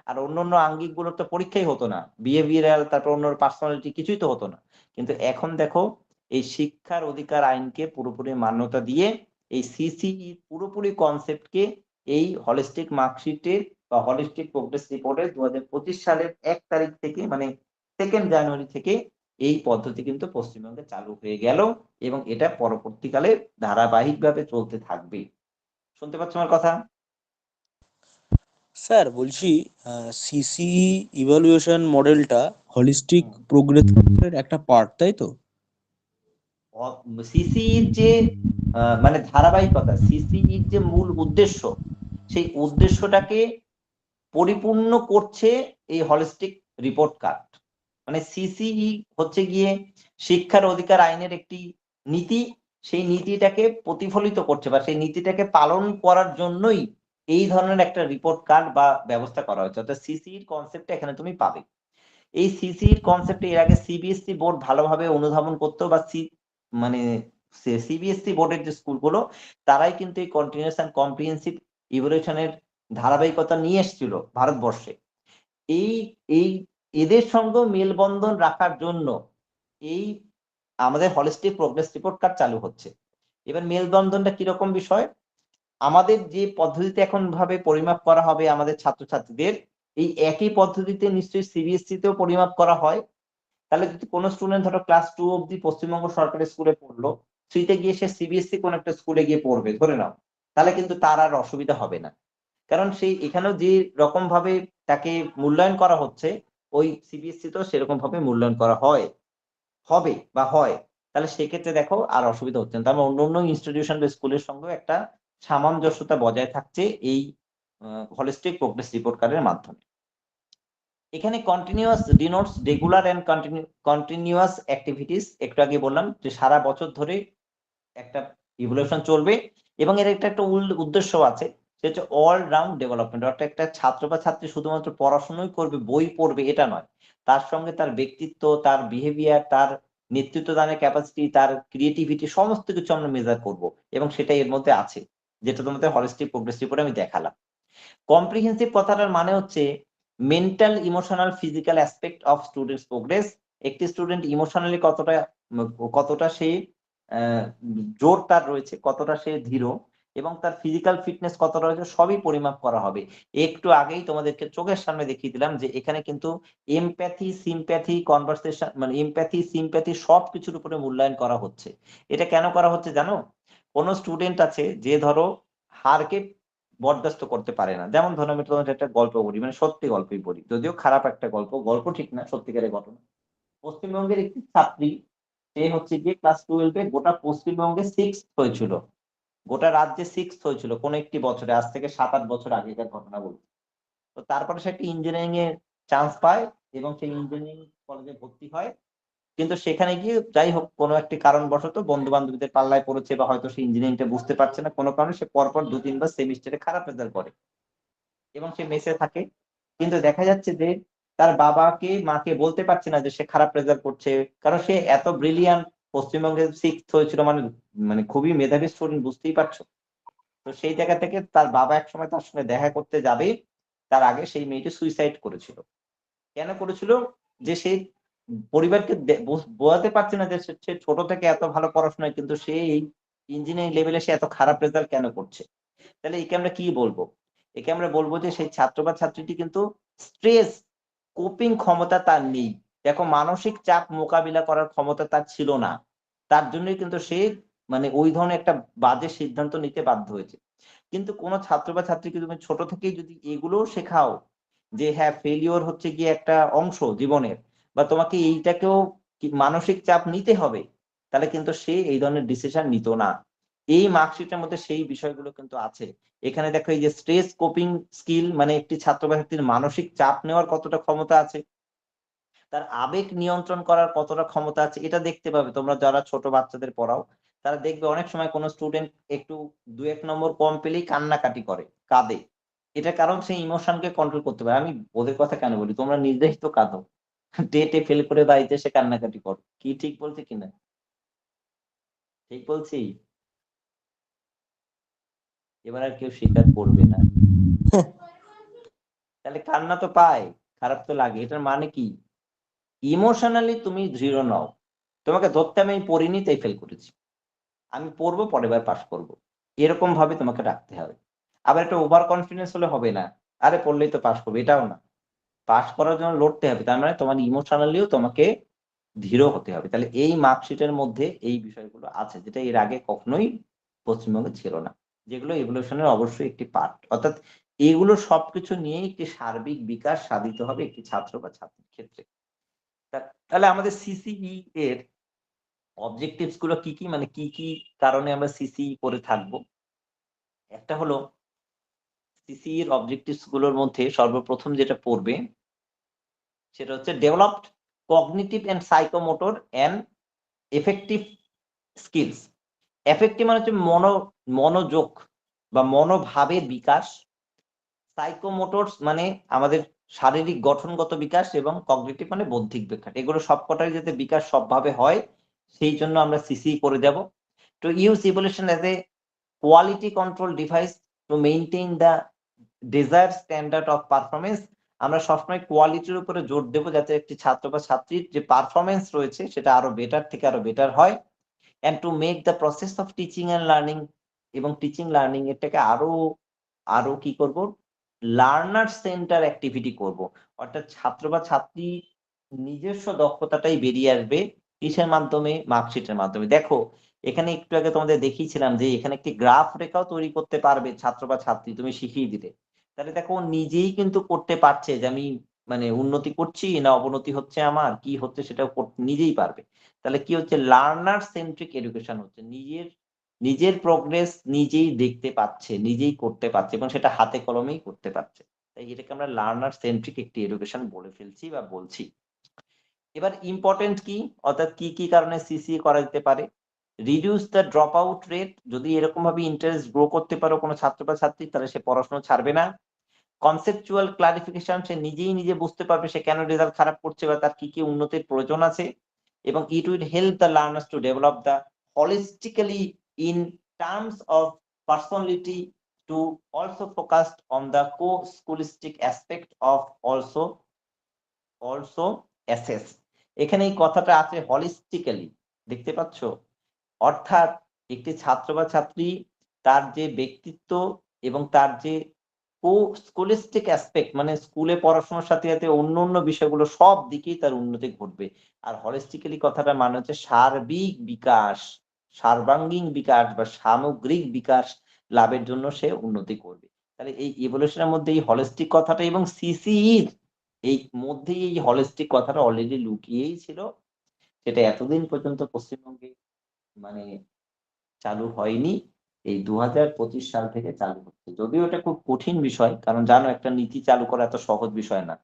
আর অন্যান্য আঙ্গিক গুলোর তো পরীক্ষাই হতো না, বিহেভিয়ারাল, তারপর অন্য পার্সোনালিটি কিছুই তো হতো না। কিন্তু এখন দেখো, এই শিক্ষার অধিকার আইনকে পুরোপুরি মান্যতা দিয়ে এই সিসিই পুরোপুরি কনসেপ্টকে এই হলিস্টিক মার্কশিটে বা হলিস্টিক প্রোগ্রেস রিপোর্টে 2025 সালের 1 তারিখ থেকে, মানে 2 জানুয়ারি থেকে এই পদ্ধতি কিন্তু পশ্চিমবঙ্গে চালু হয়ে গেল, এবং এটা পরবর্তীকালে ধারাবাহিকভাবে চলতে থাকবে। শুনতে পাচ্ছ আমার কথা?
স্যার বলছি, সিসিই ইভালুয়েশন মডেলটা হলিস্টিক প্রোগ্রেসের একটা পার্ট, তাই তো?
সিসিইর যে মানে ধারাবাহিকতা, সিসিইর যে মূল উদ্দেশ্য, সেই উদ্দেশ্যটাকে পরিপূর্ণ করছে এই হলিস্টিক রিপোর্ট কার্ড। মানে সিসিই হচ্ছে গিয়ে শিক্ষার অধিকার আইনের একটি নীতি, সেই নীতিটাকে প্রতিফলিত করছে বা সেই নীতিটাকে পালন করার জন্যই এই ধরনের একটা রিপোর্ট কার্ড বা ব্যবস্থা করা হয়েছে। অর্থাৎ সিসিইর কনসেপ্টটা এখানে তুমি পাবে। এই সিসিইর কনসেপ্টে এর আগে সিবিএসসি বোর্ড ভালোভাবে অনুধাবন করতো, বা মানে সিবিএসসি বোর্ডের যে স্কুলগুলো, তারাই কিন্তু এই কন্টিনিউয়াস এন্ড কম্প্রিহেন্সিভ ইভলিউশনের ধারাবাহিকতা নিয়ে এসেছিল ভারতবর্ষে। এই এই এদের সঙ্গে মেলবন্ধন রাখার জন্য এই আমাদের হলিস্টিক প্রোগ্রেস রিপোর্ট কার্ড চালু হচ্ছে। এবার মেলবন্ধনটা কিরকম বিষয়, আমাদের যে পদ্ধতিতে এখন ভাবে পরিমাপ করা হবে আমাদের ছাত্রছাত্রীদের, এই একই পদ্ধতিতে নিশ্চয়ই সিবিএসসি তেও পরিমাপ করা হয়। তাহলে যদি কোনো স্টুডেন্ট ধরো ক্লাস 2 অব্দি পশ্চিমবঙ্গ সরকারি স্কুলে পড়লো, 3 তে গিয়ে সে সিবিএসসি কোন একটা স্কুলে গিয়ে পড়বে ধরে নাও, তাহলে কিন্তু তার আর অসুবিধা হবে না। কারণ সেই এখানেও যে রকম ভাবে তাকে মূল্যায়ন করা হচ্ছে, ওই সিবিএসসি তেও সেরকম ভাবে মূল্যায়ন করা হবে বা হয়। তাহলে সেক্ষেত্রে দেখো আর অসুবিধা হচ্ছে না। তার মানে অন্য ইনস্টিটিউশন বা স্কুলের সঙ্গেও একটা সামঞ্জস্যতা বজায় থাকছে এই হলিস্টিক প্রোগ্রেস রিপোর্ট কার্ডের মাধ্যমে। এখানে continuous denotes regular and continuous activities, একটু আগে বললাম যে সারা বছর ধরে একটা ইভলিউশন চলবে, এবং এর একটা উদ্দেশ্য আছে, সেটা হচ্ছে অল রাউন্ড ডেভেলপমেন্ট। অর্থাৎ একটা ছাত্র বা ছাত্রী শুধুমাত্র পড়াশোনাই করবে, বই পড়বে এটা নয়, তার সঙ্গে তার ব্যক্তিত্ব, তার বিহেভিয়ার, তার নেতৃত্ব দানের ক্যাপাসিটি, তার ক্রিয়েটিভিটি, সমস্ত কিছু আমরা মেজার করব, এবং সেটা এর মধ্যে আছে, যেটা তোমাদের হলিস্টিক প্রোগ্রেস রিপোর্টে আমি দেখালাম। কম্প্রিহেন্সিভ কথাটার মানে হচ্ছে mental, emotional, physical aspect of students progress. একটি স্টুডেন্ট ইমোশনালি কতটা সে জোর তার রয়েছে, কতটা সে ধীর, এবং তার ফিজিক্যাল ফিটনেস কতটা রয়েছে, সবই পরিমাপ করা হবে। একটু আগেই তোমাদেরকে চোখের সামনে দেখিয়ে দিলাম যে এখানে কিন্তু এমপ্যাথি, সিম্প্যাথি, কনভারসেশন, মানে এমপ্যাথি, সিম্প্যাথি সবকিছুর উপরে মূল্যায়ন করা হচ্ছে। এটা কেন করা হচ্ছে জানো? কোন স্টুডেন্ট আছে যে ধরো হারকে বরদাস্ত করতে পারে না, যেমন ধরো আমি তোমাদের একটা গল্প বলি, মানে সত্যি গল্পই বলি, যদিও খারাপ একটা গল্প ঠিক না, সত্যিকারের ঘটনা। পশ্চিমবঙ্গের একটি ছাত্রী, সে হচ্ছে গিয়ে ক্লাস 12-এ গোটা পশ্চিমবঙ্গে 6th হয়েছিল, গোটা রাজ্যে 6th হয়েছিল কোন একটি বছরে, আজ থেকে 7-8 বছর আগেকার ঘটনা বলছি। তো তারপরে সে একটা ইঞ্জিনিয়ারিং এ চান্স পায় এবং সে ইঞ্জিনিয়ারিং কলেজে ভর্তি হয়, কিন্তু সেখানে গিয়ে যাই হোক কোনো একটি কারণবশত বন্ধু বান্ধবীদের পাল্লায় পড়েছে বা হয়তো সে ইঞ্জিনিয়ারিংটা বুঝতে পারছে না, কোনো কারণে সে পরপর 2-3 বার সেমিস্টারে খারাপ রেজাল্ট করে এবং সে মেসে থাকে। কিন্তু দেখা যাচ্ছে যে তার বাবাকে মাকে বলতে পারছে না যে সে খারাপ রেজাল্ট করছে, কারণ সে এত ব্রিলিয়ান্ট, পশ্চিমবঙ্গে 6th হয়েছিল, মানে মানে খুবই মেধাবী স্টুডেন্ট, বুঝতেই পারছো। তো সেই জায়গা থেকে তার বাবা একসময় তার সঙ্গে দেখা করতে যাবে, তার আগে সেই মেয়েটি সুইসাইড করেছিল। কেন করেছিল? যে সে পরিবারকে বোঝাতে পারছে না যে সে ছোট থেকে এত ভালো পড়াশোনায়, কিন্তু সে এই ইঞ্জিনিয়ারিং লেভেলে সে এত খারাপ রেজাল্ট কেন করছে। তাহলে একে আমরা কি বলবো? একে আমরা বলবো যে সেই ছাত্র বা ছাত্রীটি কিন্তু স্ট্রেস কোপিং ক্ষমতা তার নেই। দেখো, মানসিক চাপ মোকাবিলা করার ক্ষমতা তার ছিল না। তার জন্যই কিন্তু সে মানে ওই ধরনের একটা বাজে সিদ্ধান্ত নিতে বাধ্য হয়েছে। কিন্তু কোন ছাত্র বা ছাত্রীকে তুমি ছোট থেকেই যদি এগুলোও শেখাও যে হ্যাঁ, ফেলিওর হচ্ছে গিয়ে একটা অংশ জীবনের, বা তোমাকে এইটাকেও মানসিক চাপ নিতে হবে, তাহলে কিন্তু সে এই ধরনের ডিসিশন নিত না। এই মার্কশিটের মধ্যে সেই বিষয়গুলো কিন্তু আছে। এখানে দেখো, এই যে স্ট্রেস কোপিং স্কিল, মানে একটি ছাত্র বা ছাত্রীর মানসিক চাপ নেওয়ার কতটা ক্ষমতা আছে, তার আবেগ নিয়ন্ত্রণ করার কতটা ক্ষমতা আছে, এটা দেখতে পাবে তোমরা যারা ছোট বাচ্চাদের পড়াও। তারা দেখবে অনেক সময় কোনো স্টুডেন্ট একটু 2-1 নম্বর কম পেলেই কান্নাকাটি করে, কাঁদে। এটার কারণ সে ইমোশনকে কন্ট্রোল করতে পারে। আমি ওদের কথা কেন বলি, তোমরা নিজেই তো কাঁদো, টেটে ফেল করে বাড়িতে এসে কান্নাকাটি করো। কি ঠিক বলছি কিনা? ঠিক বলছি? এবার আর কেউ স্বীকার করবে না। তাহলে কান্না তো পায়, খারাপ তো লাগে, এটার মানে কি? ইমোশনালি তুমি দৃঢ় নও। তোমাকে ধরতে আমি পড়িনি তাই ফেল করেছি, আমি পড়বো, পরের বার পাস করবো, এরকম ভাবে তোমাকে রাখতে হবে। আবার একটা ওভার কনফিডেন্স হলে হবে না, আরে পড়লেই তো পাস করবো, এটাও না। পাস করার জন্য লড়তে হবে, তার মানে তোমার ইমোশনালিও তোমাকে দৃঢ় হতে হবে। তাহলে এই মার্কশিটের মধ্যে এই বিষয়গুলো আছে, যেটা এর আগে কখনোই পশ্চিমবঙ্গে ছিল না, যেগুলো এভলিউশনের অবশ্যই একটি পার্ট। অর্থাৎ এগুলো সবকিছু নিয়ে একটি সার্বিক বিকাশ সাধিত হবে একটি ছাত্র বা ছাত্রীর ক্ষেত্রে। তাহলে আমাদের সিসিই এর অবজেক্টিভস গুলো কি কি, মানে কি কি কারণে আমরা সিসিই করে থাকবো? একটা হলো, সিসিই এর অবজেক্টিভস গুলোর মধ্যে সর্বপ্রথম যেটা পড়বে সেটা হচ্ছে developed cognitive and psychomotor and affective skills. Affective মানে হচ্ছে মনোযোগ বা মনোভাবের বিকাশ। সাইকোমোটরস মানে আমাদের শারীরিক গঠনগত বিকাশ, এবং কগনিটিভ মানে বৌদ্ধিক বিকাশ। এগুলো সবকটাই যাতে বিকাশ সবভাবে হয়, সেই জন্য আমরা সিসি করে যাব। To use evolution as a quality control device to maintain the desired standard of performance. আমরা সবসময় কোয়ালিটির উপরে জোর দেবো, যাতে একটি ছাত্র বা ছাত্রীর যে পারফরমেন্স রয়েছে সেটা আরো বেটার থেকে আরো বেটার হয়। And two make the process of teaching and learning, এবং টিচিং লার্নিং এটাকে আরো আরো কি করব, লার্নার সেন্টার অ্যাক্টিভিটি করব। অর্থাৎ ছাত্র বা ছাত্রী নিজস্ব দক্ষতাটাই বেরিয়ে আসবে কিসের মাধ্যমে? মার্কশিটের মাধ্যমে। দেখো, এখানে একটু আগে তোমাদের দেখিয়েছিলাম যে এখানে একটি গ্রাফ রেখাও তৈরি করতে পারবে ছাত্র বা ছাত্রী, তুমি শিখিয়ে দিলে। তাহলে দেখো, ও নিজেই কিন্তু করতে পারছে যে আমি মানে উন্নতি করছি না অবনতি হচ্ছে, আমার কি হচ্ছে সেটাও নিজেই পারবে। তাহলে কি হচ্ছে? লার্নার সেন্ট্রিক এডুকেশন হচ্ছে, নিজের প্রোগ্রেস নিজেই দেখতে পাচ্ছে, নিজেই করতে পারছে, এবং সেটা হাতে কলমেই করতে পারছে। তাই এটাকে আমরা লার্নার সেন্ট্রিক একটি এডুকেশন বলে ফেলছি বা বলছি। এবার ইম্পর্টেন্ট কি, অর্থাৎ কি কি কারণে সিসি করা যেতে পারে? Reduce the drop out rate. যদি এরকম ভাবে ইন্টারেস্ট গ্রো করতে পারো কোনো ছাত্র বা ছাত্রী, তাহলে সে পড়াশোনা ছাড়বে না। কনসেপচুয়াল ক্লারিফিকেশন, সে নিজেই নিজে বুঝতে পারবে সে কেন রেজাল্ট খারাপ করছে বা তার কি কি উন্নতির প্রয়োজন আছে। এবং it will help the learners to develop the holistically in terms of personality, to also focus on the co-scholastic aspect of also assess। এখানে এই কথাটা আছে holistically, দেখতে পাচ্ছ? অর্থাৎ একটি ছাত্র বা ছাত্রী তার যে ব্যক্তিত্ব এবং তার যে স্কলাস্টিক অ্যাসপেক্ট, মানে স্কুলে পড়াশোনার সাথে সাথে অন্য অন্য বিষয়গুলো সব দিকেই তার উন্নতি ঘটবে। আর হলিস্টিক্যালি কথাটা মানে হচ্ছে সার্বিক বিকাশ, সর্বাঙ্গীন বিকাশ বা সামগ্রিক বিকাশ লাভের জন্য সে উন্নতি করবে। তাহলে এই ইভলিউশনের মধ্যে এই হলিস্টিক কথাটা এবং সিসিইর এই মধ্যেই এই হলিস্টিক কথাটা অলরেডি লুকিয়েই ছিল। সেটা এতদিন পর্যন্ত পশ্চিমবঙ্গে মানে চালু হয়নি, এই 2025 সাল থেকে চালু হচ্ছে। যদিও এটা খুব কঠিন বিষয়, কারণ জানো একটা নীতি চালু করা এত সহজ বিষয় না।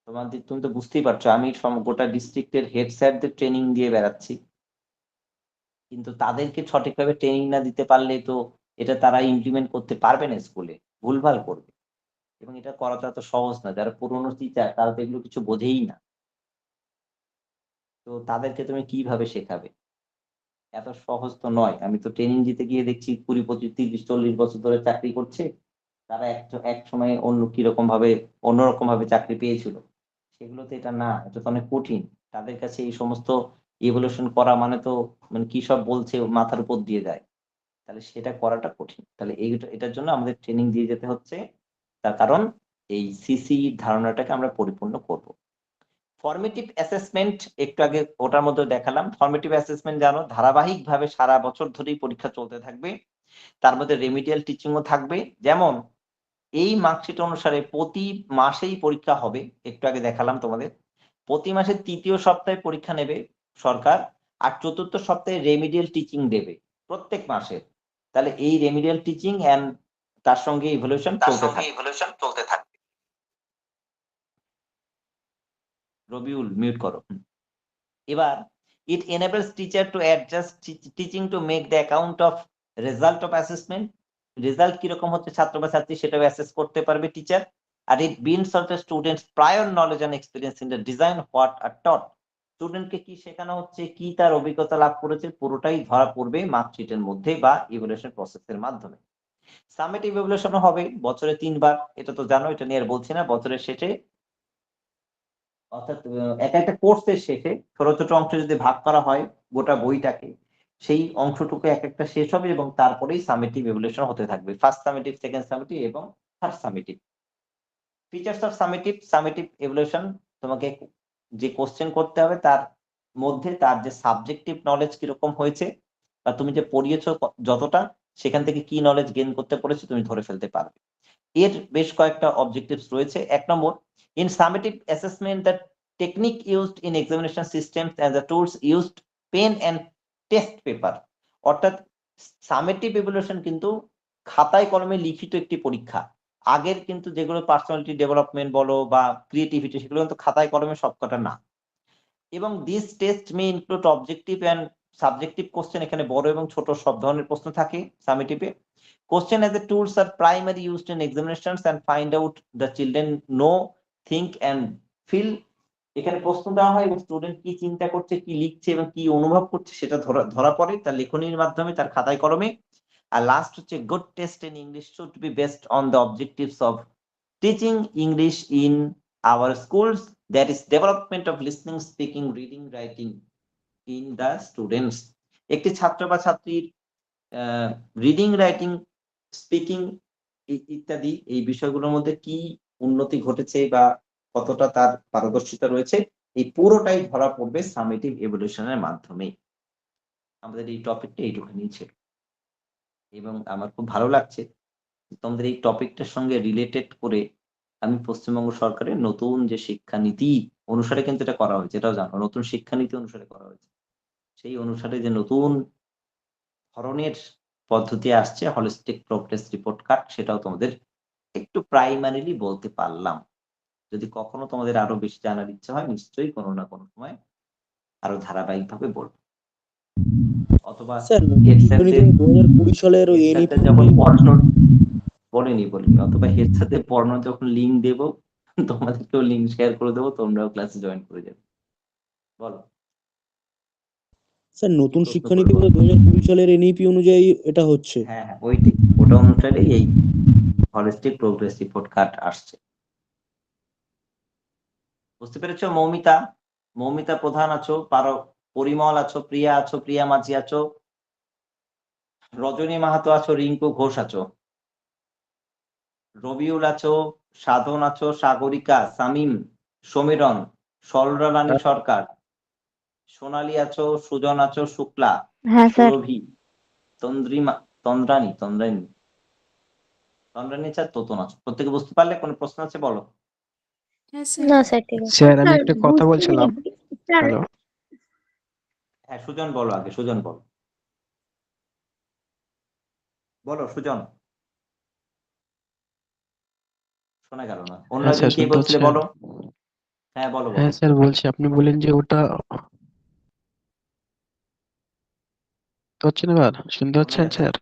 তুমি তো বুঝতেই পারছো, আমি গোটা ডিস্ট্রিক্টের হেড স্যারদের ট্রেনিং দিয়ে বেড়াচ্ছি, কিন্তু তাদেরকে সঠিকভাবে ট্রেনিং না দিতে পারলে তো এটা তারা ইমপ্লিমেন্ট করতে পারবে না, স্কুলে ভুলভাল করবে। এবং এটা করাটা তো সহজ না, যারা পুরনো টিচার তারা তো এগুলো কিছু বোঝেই না, তো তাদেরকে তুমি কিভাবে শেখাবে? এত সহজ তো নয়। আমি তো ট্রেনিং দিতে গিয়ে দেখছি 20, 25, 30, 40 বছর ধরে চাকরি করছে, তারা এক সময় অন্যরকম ভাবে চাকরি পেয়েছিল। সেগুলোতে এটা না, এটা তো অনেক কঠিন। তাদের কাছে এই সমস্ত ইভলিউশন করা মানে তো মানে কি সব বলছে মাথার উপর দিয়ে যায়, তাহলে সেটা করাটা কঠিন। তাহলে এটার জন্য আমাদের ট্রেনিং দিয়ে যেতে হচ্ছে, তার কারণ এই সিসি ধারণাটাকে আমরা পরিপূর্ণ করব। ফর্মেটিভ অ্যাসেসমেন্ট একটু আগে ওটার মধ্যে দেখালাম। ফর্মেটিভ অ্যাসেসমেন্ট জানো ধারাবাহিকভাবে সারা বছর ধরেই পরীক্ষা চলতে থাকবে, তার মধ্যে রেমিডিয়াল টিচিংও থাকবে। যেমন এই মার্কশিট অনুসারে প্রতি মাসেই পরীক্ষা হবে, একটু আগে দেখালাম তোমাদের। প্রতি মাসের 3য় সপ্তাহে পরীক্ষা নেবে সরকার, আর 4র্থ সপ্তাহে রেমিডিয়াল টিচিং দেবে প্রত্যেক মাসে। তাহলে এই রেমিডিয়াল টিচিং এন্ড তার সঙ্গে ইভলিউশন চলতে থাকবে। রবিউল মিউট করো। এবার it enables teacher to adjust teaching to make the account of result of assessment. Result কিরকম হচ্ছে ছাত্র বা ছাত্রী সেটাও অ্যাসেস করতে পারবে টিচার। আর it builds of the students prior knowledge and experience in the design what are taught. স্টুডেন্টকে কি শেখানো হচ্ছে, কি তার অভিজ্ঞতা লাভ করেছে, পুরোটাই ধরা পড়বে মার্কশিটের মধ্যে বা ইভ্যালুয়েশন প্রসেসের মাধ্যমে। সামেটিভ ইভ্যালুয়েশনও হবে বছরে 3বার, এটা তো জানো, এটা নিয়ে আর বলছি না। বছরের শেষে অর্থাৎ এক একটা কোর্সের শেষে ছোট ছোট অংশে যদি ভাগ করা হয় গোটা বইটাকে, সেই অংশটুকু এক একটা শেষ হবে এবং তারপরেই সামেটিভ ইভ্যালুয়েশন হতে থাকবে। ফার্স্ট সামেটিভ, সেকেন্ড সামেটিভ এবং third summative. Features of summative evaluation, তোমাকে যে কোশ্চেন করতে হবে তার মধ্যে তার যে সাবজেক্টিভ নলেজ কিরকম হয়েছে বা তুমি যে পড়িয়েছো যতটা, সেখান থেকে কি নলেজ গেইন করতে পেরেছো তুমি ধরে ফেলতে পারবে। এর বেশ কয়েকটা অবজেক্টিভস রয়েছে। 1 নম্বর, in summative assessment the technique used in examination systems and the tools used pen and test paper. অর্থাৎ সামেটিভ ইভ্যালুয়েশন কিন্তু খাতায় কলমে লিখিত একটি পরীক্ষা। আগের কিন্তু যেগুলো পার্সোনালিটি ডেভেলপমেন্ট বলো বা ক্রিয়েটিভিটি, সেগুলো কিন্তু খাতায় কলমে সবকটা না। এবং this test may include objective and subjective question, এখানে বড় এবং ছোট সব ধরনের প্রশ্ন থাকে সামেটিভে। Question as the tools are primarily used in examinations and find out the children know, think and feel. এখানে প্রশ্ন দেওয়া হয় এবং স্টুডেন্ট কি চিন্তা করছে, কি লিখছে এবং কি অনুভব করছে সেটা ধরা পড়ে তার লেখনীর মাধ্যমে, তার খাতায় কলমে। আর লাস্ট হচ্ছে good test in English should be based on the objectives of teaching English in our schools, that is development of listening, speaking, reading, writing in the students. একটি ছাত্র বা ছাত্রীর রিডিং, রাইটিং, স্পিকিং ইত্যাদি এই বিষয়গুলোর মধ্যে কি উন্নতি ঘটেছে বা কতটা তার পারদর্শিতা রয়েছে, এই পুরোটাই ধরা পড়বে সামেটিভ ইভ্যালুয়েশনের মাধ্যমে। আমাদের এই টপিকটা এইটুখানি ছিল এবং আমার খুব ভালো লাগছে তোমাদের এই টপিকটার সঙ্গে রিলেটেড করে আমি পশ্চিমবঙ্গ সরকারের নতুন যে শিক্ষানীতি অনুসারে কিন্তু এটা করা হয়েছে, এটাও জানো, নতুন শিক্ষানীতি অনুসারে করা হয়েছে। সেই অনুসারে যে নতুন ধরনের পদ্ধতি আসছে হলিস্টিক প্রোগ্রেস রিপোর্ট কার্ড, সেটাও তোমাদের একটু প্রাইমারিলি বলতে পারলাম। যদি কখনো তোমাদের আরো বেশি জানার ইচ্ছা হয় নিশ্চয়ই কোনো না কোনো সময় আরো ধারাবাহিকভাবে বলবো। অথবা
স্যার
হেড স্যারদের
2020 সালের ওই
যখন পড়ানোর বলিনি অথবা হেড স্যারদের পড়ানোর যখন লিঙ্ক দেবো তোমাদেরকেও লিঙ্ক শেয়ার করে দেবো, তোমরাও ক্লাসে জয়েন করে যাবে। বলো
স্যার নতুন
প্রশ্ন
শিক্ষানীতি
করবো।
2020 সালের এনইপি অনুযায়ী এটা হচ্ছে।
হ্যাঁ হ্যাঁ ওইটাই, ওটা অনুসারেই এই হলিস্টিক প্রোগ্রেস রিপোর্ট কার্ড আসছে। বুঝতে পেরেছো? মৌমিতা প্রধান আছো, পরিমল আছো, প্রিয়া আছো, প্রিয়া মাঝি আছো, রজনী মাহাতো আছো, রিঙ্কু ঘোষ আছো, রবিউল আছো, সাধন আছো, সাগরিকা, সামিম, সমীরণ, সরলা রানী সরকার, সোনালী আছো, সুজন আছো, শুক্লা,
হ্যাঁ স্যার।
সুরভি, তন্দ্রানী তোতন আছো। প্রত্যেকে বুঝতে পারলে? কোনো প্রশ্ন আছে বলো।
না স্যার ঠিক আছে।
স্যার আমি
স্যার
একটা কথা
বুঝতে
বলছিলাম।
পেরেছি। স্যার
হ্যালো,
হ্যাঁ সুজন বলো, আগে সুজন বলো, সুজন। শোনা গেল না, অন্য
হ্যাঁ
একজন
স্যার
কে
শুনতে
বলছিলে
পাচ্ছেন?
বলো। হ্যাঁ বলো বলো।
হ্যাঁ স্যার বলছি, আপনি বললেন যে ওটা হচ্ছে না, এবার শুনতে
শোনা
পাচ্ছেন
যাচ্ছে?
স্যার?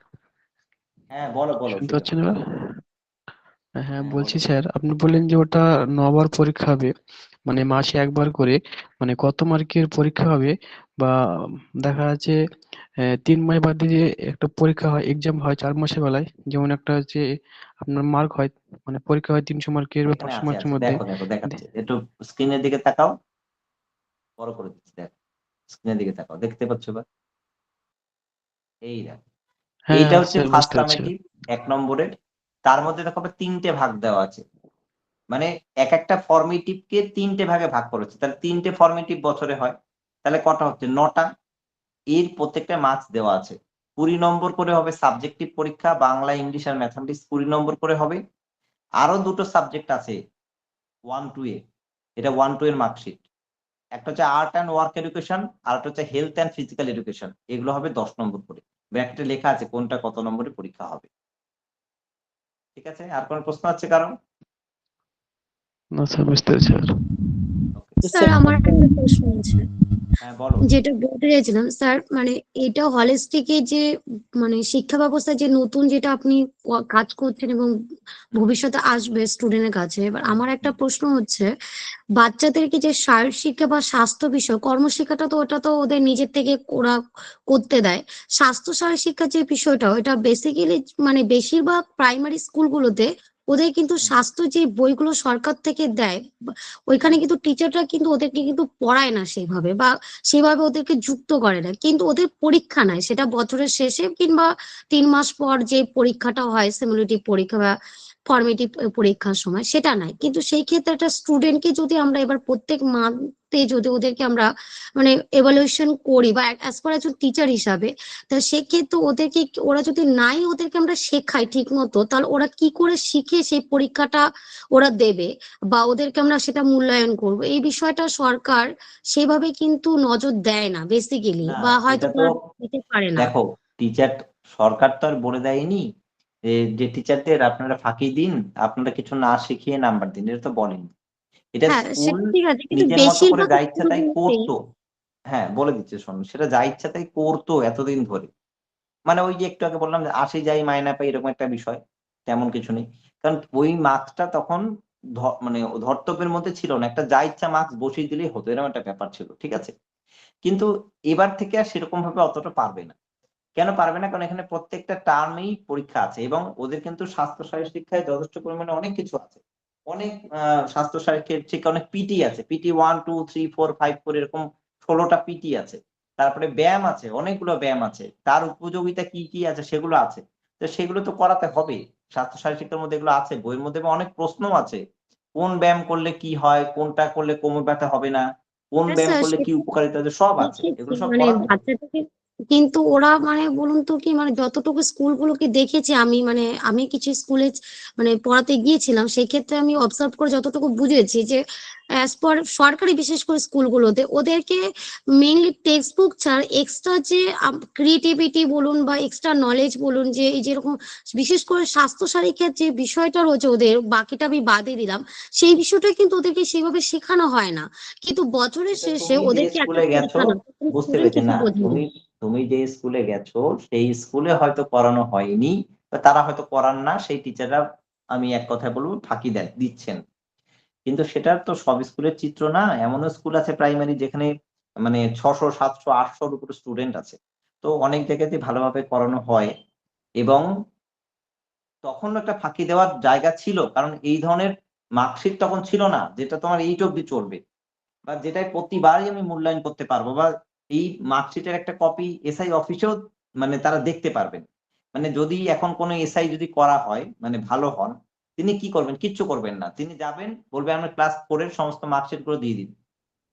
হ্যাঁ বলো বলো,
শুনতে
অসুবিধা
পাচ্ছেন
নেই।
এবার? হ্যাঁ
হ্যাঁ
বলছি
বলো।
স্যার, আপনি বললেন যে ওটা 9 বার পরীক্ষা হবে, মানে মাসে একবার করে, মানে কত মার্কের পরীক্ষা হবে? বা দেখা যাচ্ছে 3 মাস বাদে যে একটা পরীক্ষা হয়, এক্সাম হয় 4 মাসের বেলায়, যেমন একটা হচ্ছে আপনার মার্ক হয়, মানে পরীক্ষা হয় 300 মার্কের বা
এখানে
500
আছে
মার্কের
আছে,
মধ্যে।
দেখো দেখো দেখাচ্ছে, একটু স্ক্রিনের দিকে তাকাও, বড় করে দিচ্ছি, দেখো স্ক্রিনের দিকে তাকাও, দেখতে পাচ্ছ বা? এই দেখো, এইটা
হ্যাঁ
হচ্ছে
স্যার
ফার্স্ট
বুঝতে পারছি।
সামেটিভ 1 নম্বরের। তার মধ্যে দেখো 3টে ভাগ দেওয়া আছে, মানে এক একটা ফর্মেটিভকে 3টে ভাগে ভাগ করেছে, তাহলে 3টে ফর্মেটিভ বছরে হয়, তাহলে কটা হচ্ছে? 9টা। এর প্রত্যেকটা মার্কস দেওয়া আছে। 20 নম্বর করে হবে সাবজেক্টিভ পরীক্ষা, বাংলা, ইংলিশ আর ম্যাথামেটিক্স 20 নম্বর করে হবে। আরো দুটো সাবজেক্ট আছে 1-2 এ, এটা 1-2 এর মার্কশিট। একটা হচ্ছে আর্ট অ্যান্ড ওয়ার্ক এডুকেশন, আর একটা হচ্ছে হেলথ অ্যান্ড ফিজিক্যাল এডুকেশন, এগুলো হবে 10 নম্বর করে। ব্র্যাকেটে লেখা আছে কোনটা কত নম্বরে পরীক্ষা হবে। ঠিক আছে, আর কোনো প্রশ্ন আছে কারণ?
না স্যার বুঝতে পারছি এবার।
ওকে,
স্যার আমার একটা প্রশ্ন আছে,
হ্যাঁ বলো।
যেটা বলতে চাইছিলাম স্যার, মানে এটা হলিস্টিকে যে মানে শিক্ষা ব্যবস্থা যে নতুন যেটা আপনি কাজ করছেন এবং ভবিষ্যতে আসবে স্টুডেন্টের কাছে, এবার আমার একটা প্রশ্ন হচ্ছে, বাচ্চাদেরকে যে শারীরিক শিক্ষা বা স্বাস্থ্য বিষয় কর্মশিক্ষাটা, তো ওটা তো ওদের নিজের থেকে ওরা করতে দেয়। স্বাস্থ্য শারীরিক শিক্ষার যে বিষয়টা, ওটা বেসিক্যালি মানে বেশিরভাগ প্রাইমারি স্কুলগুলোতে ওদের কিন্তু
হুম,
স্বাস্থ্য যে বইগুলো সরকার থেকে দেয়, ওইখানে
হুম,
কিন্তু টিচাররা কিন্তু ওদেরকে কিন্তু পড়ায় না সেভাবে, বা সেভাবে ওদেরকে যুক্ত করে না, কিন্তু ওদের পরীক্ষা নেয় সেটা বছরের শেষে কিংবা 3 মাস পর যে পরীক্ষাটা হয়, সিমুলেটিভ পরীক্ষা বা ফর্মেটিভ পরীক্ষার সময়, সেটা নাই। কিন্তু সেই ক্ষেত্রে একটা স্টুডেন্টকে যদি আমরা এবার প্রত্যেক মান্থে যদি ওদেরকে আমরা মানে এভালুয়েশন করি বা অ্যাজ পার একজন টিচার হিসাবে, তা সেক্ষেত্রে ওদেরকে ওরা যদি নাই ওদেরকে আমরা শেখাই ঠিক মতো, তাহলে ওরা কি করে শিখে সেই পরীক্ষাটা ওরা দেবে, বা ওদেরকে আমরা সেটা মূল্যায়ন করব, এই বিষয়টা সরকার সেভাবে কিন্তু নজর দেয় না বেসিক্যালি,
না
বা হয়তো
এটা তো
তারা দিতে পারে না।
দেখো, টিচার, সরকার তো আর বলে দেয়নি যে টিচারদের আপনারা ফাঁকি দিন, আপনারা কিছু না শিখিয়ে নাম্বার দিন, এটা তো বলেনি। এটা
হ্যাঁ
স্কুল
সেটা ঠিক আছে, কিন্তু
নিজের মতো করে
বেশিরভাগ
যা ইচ্ছা তাই
স্কুলগুলোতেই
করতো। হ্যাঁ বলে দিচ্ছে শোনো, সেটা যা ইচ্ছা তাই করতো এতদিন ধরে। মানে ওই যে একটু আগে বললাম যে আসি যাই মায়না পাই, এরকম একটা বিষয়, তেমন কিছু নেই। কারণ ওই মার্কসটা তখন মানে ধর্তব্যের মধ্যে ছিল না, একটা যা ইচ্ছা মার্কস বসিয়ে দিলেই হতো, এরকম একটা ব্যাপার ছিল, ঠিক আছে। কিন্তু এবার থেকে আর সেরকম ভাবে অতটা পারবে না। কেন পারবে না? কারণ এখানে প্রত্যেকটা টার্মেই পরীক্ষা আছে, এবং ওদের কিন্তু স্বাস্থ্য শারীরিক শিক্ষায় যথেষ্ট পরিমাণে অনেক কিছু আছে। অনেক স্বাস্থ্য শারীরিক শিক্ষা, অনেক পিটি আছে, পিটি 1, 2, 3, 4, 5 করে এরকম 16টা পিটি আছে। তারপরে ব্যায়াম আছে, অনেকগুলো ব্যায়াম আছে, তার উপযোগিতা কি কি আছে সেগুলো আছে। তো সেগুলো তো করাতে হবে। স্বাস্থ্য শারীরিক শিক্ষার মধ্যে এগুলো আছে, বইয়ের মধ্যে অনেক প্রশ্নও আছে। কোন ব্যায়াম করলে কি হয়, কোনটা করলে কোমর ব্যথা হবে না, কোন
হ্যাঁ
ব্যায়াম
স্যার
করলে কি
সেটা
উপকারিতা আছে, সব আছে,
দেখেছি,
এগুলো সব
মানে
করাতে হবে।
বাচ্চাটাকে, কিন্তু ওরা মানে বলুন তো কি, মানে যতটুকু স্কুলগুলোকে দেখেছি আমি, মানে আমি কিছু স্কুলে মানে পড়াতে গিয়েছিলাম, সেই ক্ষেত্রে আমি অবজার্ভ করে যতটুকু বুঝেছি যে অ্যাজ পার সরকারি বিশেষ করে স্কুলগুলোতে ওদেরকে মেইনলি টেক্সট বুক ছাড়া এক্সট্রা যে ক্রিয়েটিভিটি বলুন বা এক্সট্রা নলেজ বলুন, যে এই যেরকম বিশেষ করে স্বাস্থ্য সারিকের যে বিষয়টা রয়েছে ওদের, বাকিটা আমি বাদে দিলাম, সেই বিষয়টা কিন্তু ওদেরকে সেভাবে শেখানো হয় না। কিন্তু বছরের
সেটা
শেষে
তুমি যে
ওদেরকে একটা
স্কুলে গেছো
পরীক্ষা না,
বুঝতে
স্টুডেন্ট
পেরেছি
কিছু
না,
বোঝেনি।
তুমি তুমি যে স্কুলে গেছো সেই স্কুলে হয়তো করানো হয়নি, বা তারা হয়তো করান না, সেই টিচাররা, আমি এক কথায় বলবো, ফাঁকি দেন, দিচ্ছেন। কিন্তু সেটা তো সব স্কুলের চিত্র না। এমনও স্কুল আছে প্রাইমারি যেখানে মানে 600, 700, 800-র উপরে স্টুডেন্ট আছে। তো অনেক জায়গাতে ভালোভাবে করানো হয়, এবং তখন একটা ফাঁকি দেওয়ার জায়গা ছিল, কারণ এই ধরনের মার্কশিট তখন ছিল না যেটা তোমার 8 অব্দি চলবে, বা যেটায় প্রতিবারই আমি মূল্যায়ন করতে পারবো, বা এই মার্কশিটের একটা কপি এসআই অফিসেও মানে তারা দেখতে পারবেন। মানে যদি এখন কোনো এসআই যদি করা হয়, মানে ভালো হন, তিনি কি করবেন? কিচ্ছু করবেন না। তিনি যাবেন, বলবেন আমার ক্লাস 4 এর সমস্ত মার্কশিট গুলো দিয়ে দিন।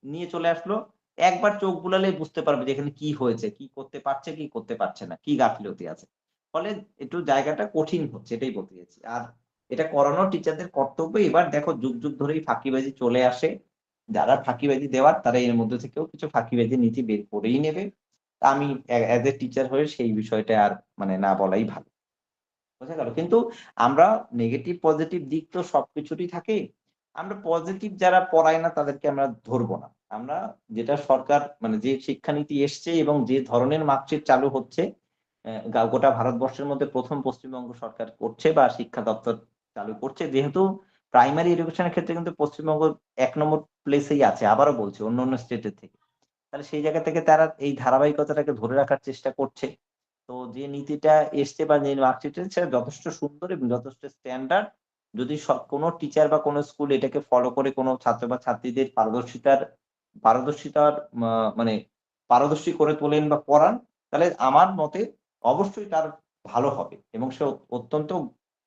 নিয়ে চলে আসলো। একবার চোখ বুলালেই বুঝতে পারবে যে এখানে কি হয়েছে, কি করতে পারছে, কি করতে পারছে না, কি গাফিলতি আছে। ফলে একটু জায়গাটা কঠিন হচ্ছে, এটাই বলতে চাইছি। আর এটা করানো টিচারদের কর্তব্য। এবার দেখো যুগ, যুগ ধরেই ফাঁকিবাজি চলে আসে। যারা ফাঁকিবাজি দেওয়ার তারা এর মধ্যে থেকেও কিছু ফাঁকিবাজি নীতি বের করেই নেবে। তা আমি এজ এ টিচার হয়ে সেই বিষয়টা আর মানে না বলাই ভালো। বোঝা গেল? কিন্তু আমরা নেগেটিভ পজিটিভ দিক তো সবকিছুরই থাকে। আমরা পজিটিভ যারা পড়ায় না তাদেরকে আমরা ধরবো না। আমরা যেটা সরকার মানে যে শিক্ষানীতি এসছে এবং যে ধরনের মার্কশিট চালু হচ্ছে, গোটা ভারতবর্ষের মধ্যে প্রথম পশ্চিমবঙ্গ সরকার করছে বা শিক্ষা দপ্তর চালু করছে, যেহেতু প্রাইমারি এডুকেশনের ক্ষেত্রে কিন্তু পশ্চিমবঙ্গ 1 নম্বর প্লেসেই আছে, আবারও বলছি, অন্য স্টেটের থেকে। তাহলে সেই জায়গা থেকে তারা এই ধারাবাহিকতাটাকে ধরে রাখার চেষ্টা করছে। তো যে নীতিটা এসছে বা যে মার্কশিট সেটা যথেষ্ট সুন্দর এবং যথেষ্ট স্ট্যান্ডার্ড। যদি কোনো টিচার বা কোনো স্কুল এটাকে ফলো করে কোনো ছাত্র বা ছাত্রীদের পারদর্শিতার মানে পারদর্শী করে তোলেন বা পড়ান, তাহলে আমার মতে অবশ্যই তার ভালো হবে এবং সে অত্যন্ত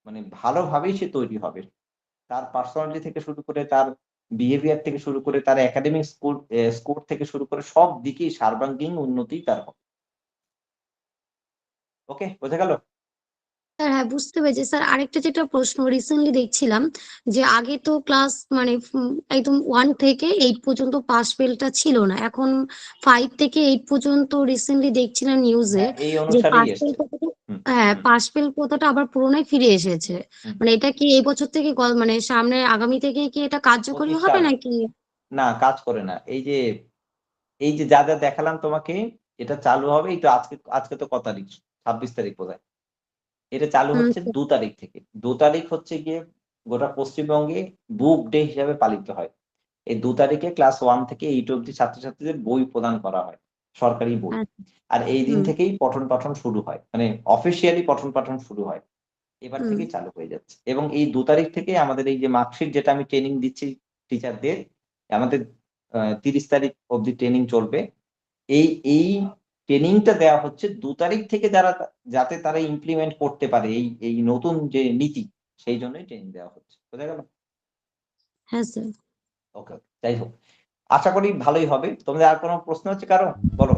মানে ভালোভাবেই সে তৈরি হবে। তার পার্সোনালিটি থেকে শুরু করে, তার বিহেভিয়ার থেকে শুরু করে, তার একাডেমিক স্কোর থেকে শুরু করে সব দিকেই সার্বাঙ্গীন উন্নতি তার হবে। ওকে, বোঝা গেল?
স্যার হ্যাঁ, বুঝতে পেরেছি স্যার। আরেকটা যেটা প্রশ্ন রিসেন্টলি দেখছিলাম যে আগে তো ক্লাস মানে একদম 1 থেকে 8 পর্যন্ত পাস ফেলটা ছিল না, এখন 5 থেকে 8 পর্যন্ত রিসেন্টলি দেখছিলাম নিউজে
হ্যাঁ, এই
যে
অনুসারেই
পাস ফেল
এসছে।
কথাটা,
হুম,
হ্যাঁ
হুম,
পাস ফেল কথাটা আবার পুরোনায় ফিরে এসেছে।
হুম।
মানে এটা কি এই বছর থেকে মানে সামনে আগামী থেকে কি এটা কার্যকরী হবে
প্রতিষ্ঠান
নাকি?
না, কাজ করে না। এই যে যা যা দেখালাম তোমাকে, এটা চালু হবে এই তো আজকে তো কত তারিখ? 26 তারিখ বোধহয়। এটা চালু হচ্ছে 2 তারিখ থেকে। 2 তারিখ হচ্ছে গিয়ে গোটা পশ্চিমবঙ্গে বুক ডে হিসাবে পালিত হয়। এই 2 তারিখে ক্লাস 1 থেকে 8 অব্দি ছাত্রছাত্রীদের বই প্রদান করা হয়, সরকারি বই।
হ্যাঁ।
আর এই দিন
হুম
থেকেই পঠন-পাঠন শুরু হয়। মানে অফিসিয়ালি পঠন-পাঠন শুরু হয়। এবার
হুম
থেকেই চালু হয়ে যাচ্ছে। এবং এই 2 তারিখ থেকে আমাদের এই যে মার্কশিট যেটা আমি ট্রেনিং দিচ্ছি টিচারদের, আমাদের 30 তারিখ অব্দি ট্রেনিং চলবে। এই ট্রেনিংটা দেওয়া হচ্ছে 2 তারিখ থেকে যাতে তারা ইমপ্লিমেন্ট করতে পারে এই নতুন যে নীতি, সেই জন্যই ট্রেনিং দেওয়া হচ্ছে। বোঝা গেল?
হ্যাঁ স্যার।
ওকে, যাই হোক। আশা করি ভালোই হবে। তোমাদের আর কোনো প্রশ্ন আছে কারো? বলো।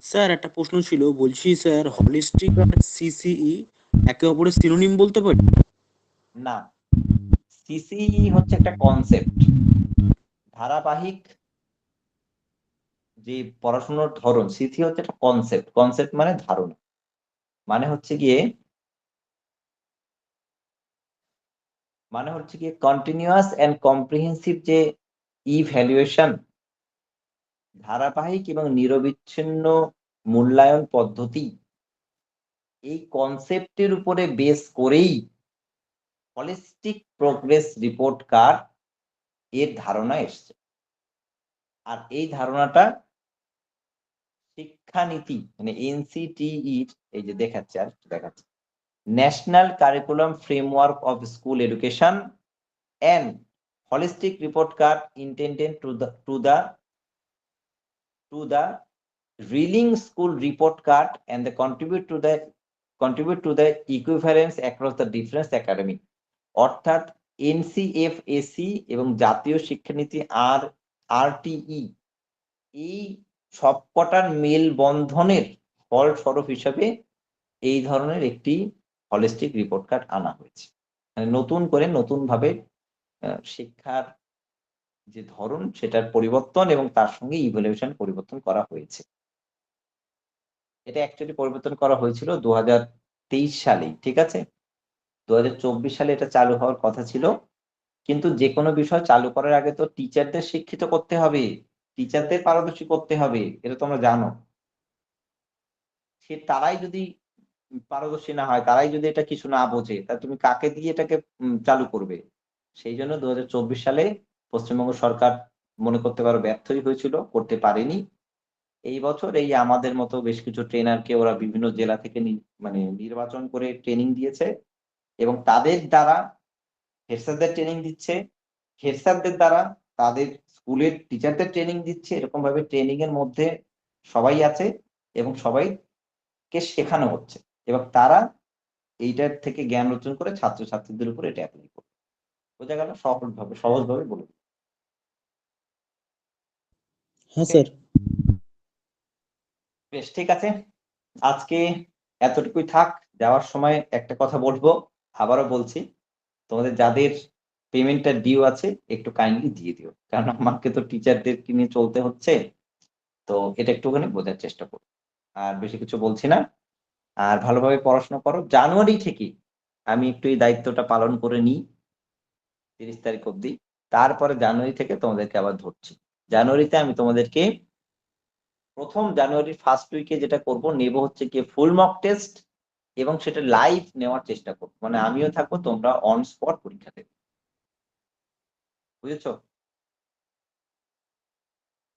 স্যার একটা প্রশ্ন ছিল, বলছি স্যার হলিস্টিক আর সিসিই একে অপরের সিনোনিম বলতে পারি?
না, সিসিই হচ্ছে একটা কনসেপ্ট। ধারাবাহিক যে পড়াশোনার ধরন, সিসি হচ্ছে একটা কনসেপ্ট। কনসেপ্ট মানে ধারণা। মানে হচ্ছে গিয়ে কন্টিনিউয়াস এন্ড কম্প্রিহেন্সিভ যে ইভ্যালুয়েশন, ধারাবাহিক এবং নিরবিচ্ছিন্ন মূল্যায়ন পদ্ধতি, এই কনসেপ্টের উপরে বেস করেই হলিস্টিক প্রোগ্রেস রিপোর্ট কার্ড এর ধারণা এসছে। আর এই ধারণাটা শিক্ষানীতি মানে এনসিটিই, এই যে দেখাচ্ছে national curriculum framework of school education and holistic report card intended to the reeling school report card and the contribute to the equivalence across the different academy, অর্থাৎ এনসিএফএসি এবং জাতীয় শিক্ষানীতি আরটিই এই সবকটার মেলবন্ধনের ফলস্বরূপ হিসাবে এই ধরনের একটি হলিস্টিক রিপোর্ট কার্ড আনা হয়েছে। মানে নতুন ভাবে শিক্ষার যে ধরন সেটার পরিবর্তন এবং তার সঙ্গে ইভ্যালুয়েশন পরিবর্তন করা হয়েছে। এটা অ্যাকচুয়ালি পরিবর্তন করা হয়েছিল 2023 সালেই, ঠিক আছে? 2024 সালে এটা চালু হওয়ার কথা ছিল। কিন্তু যেকোনো বিষয় চালু করার আগে তো টিচারদের শিক্ষিত করতে হবে, টিচারদের পারদর্শী করতে হবে, এটা তোমরা জানো। তারাই যদি পারদর্শী না হয়, তারাই যদি এটা কিছু না বোঝে, তা তুমি কাকে দিয়ে এটাকে চালু করবে? সেই জন্য 2024 সালে পশ্চিমবঙ্গ সরকার মনে করতে পারো ব্যর্থই হয়েছিল, করতে পারেনি। এই বছর এই আমাদের মতো বেশ কিছু ট্রেনারকে ওরা বিভিন্ন জেলা থেকে মানে নির্বাচন করে ট্রেনিং দিয়েছে এবং তাদের দ্বারা হেড স্যারদের ট্রেনিং দিচ্ছে, হেড স্যারদের দ্বারা তাদের স্কুলের টিচারদের ট্রেনিং দিচ্ছে। এরকম ভাবে ট্রেনিং এর মধ্যে সবাই আছে এবং সবাইকে শেখানো হচ্ছে এবং তারা এইটার থেকে জ্ঞান অর্জন করে ছাত্রছাত্রীদের উপর এটা অ্যাপ্লাই করবে। বোঝা গেল? সহজভাবে বলে দিই।
হ্যাঁ স্যার।
বেশ, ঠিক আছে। আজকে এতটুকুই থাক। যাওয়ার সময় একটা কথা বলবো, আবারও বলছি, তোমাদের যাদের পেমেন্টটা ডিউ আছে একটু কাইন্ডলি দিয়ে দিও, কারণ আমাকে তো টিচারদেরকে নিয়ে চলতে হচ্ছে। তো এটা একটুখানি বোঝার চেষ্টা করো। আর বেশি কিছু বলছি না। আর ভালোভাবে পড়াশোনা করো। জানুয়ারি থেকে আমি একটু এই দায়িত্বটা পালন করে নিই 30 তারিখ অব্দি। তারপরে জানুয়ারি থেকে তোমাদেরকে আবার ধরছি। জানুয়ারিতে আমি তোমাদেরকে প্রথম জানুয়ারির ফার্স্ট উইকে যেটা করব, নেব হচ্ছে কি ফুল মক টেস্ট, এবং সেটা লাইভ নেওয়ার চেষ্টা করবো, মানে আমিও থাকবো, তোমরা অন স্পট পরীক্ষা দেবে। বুঝেছো?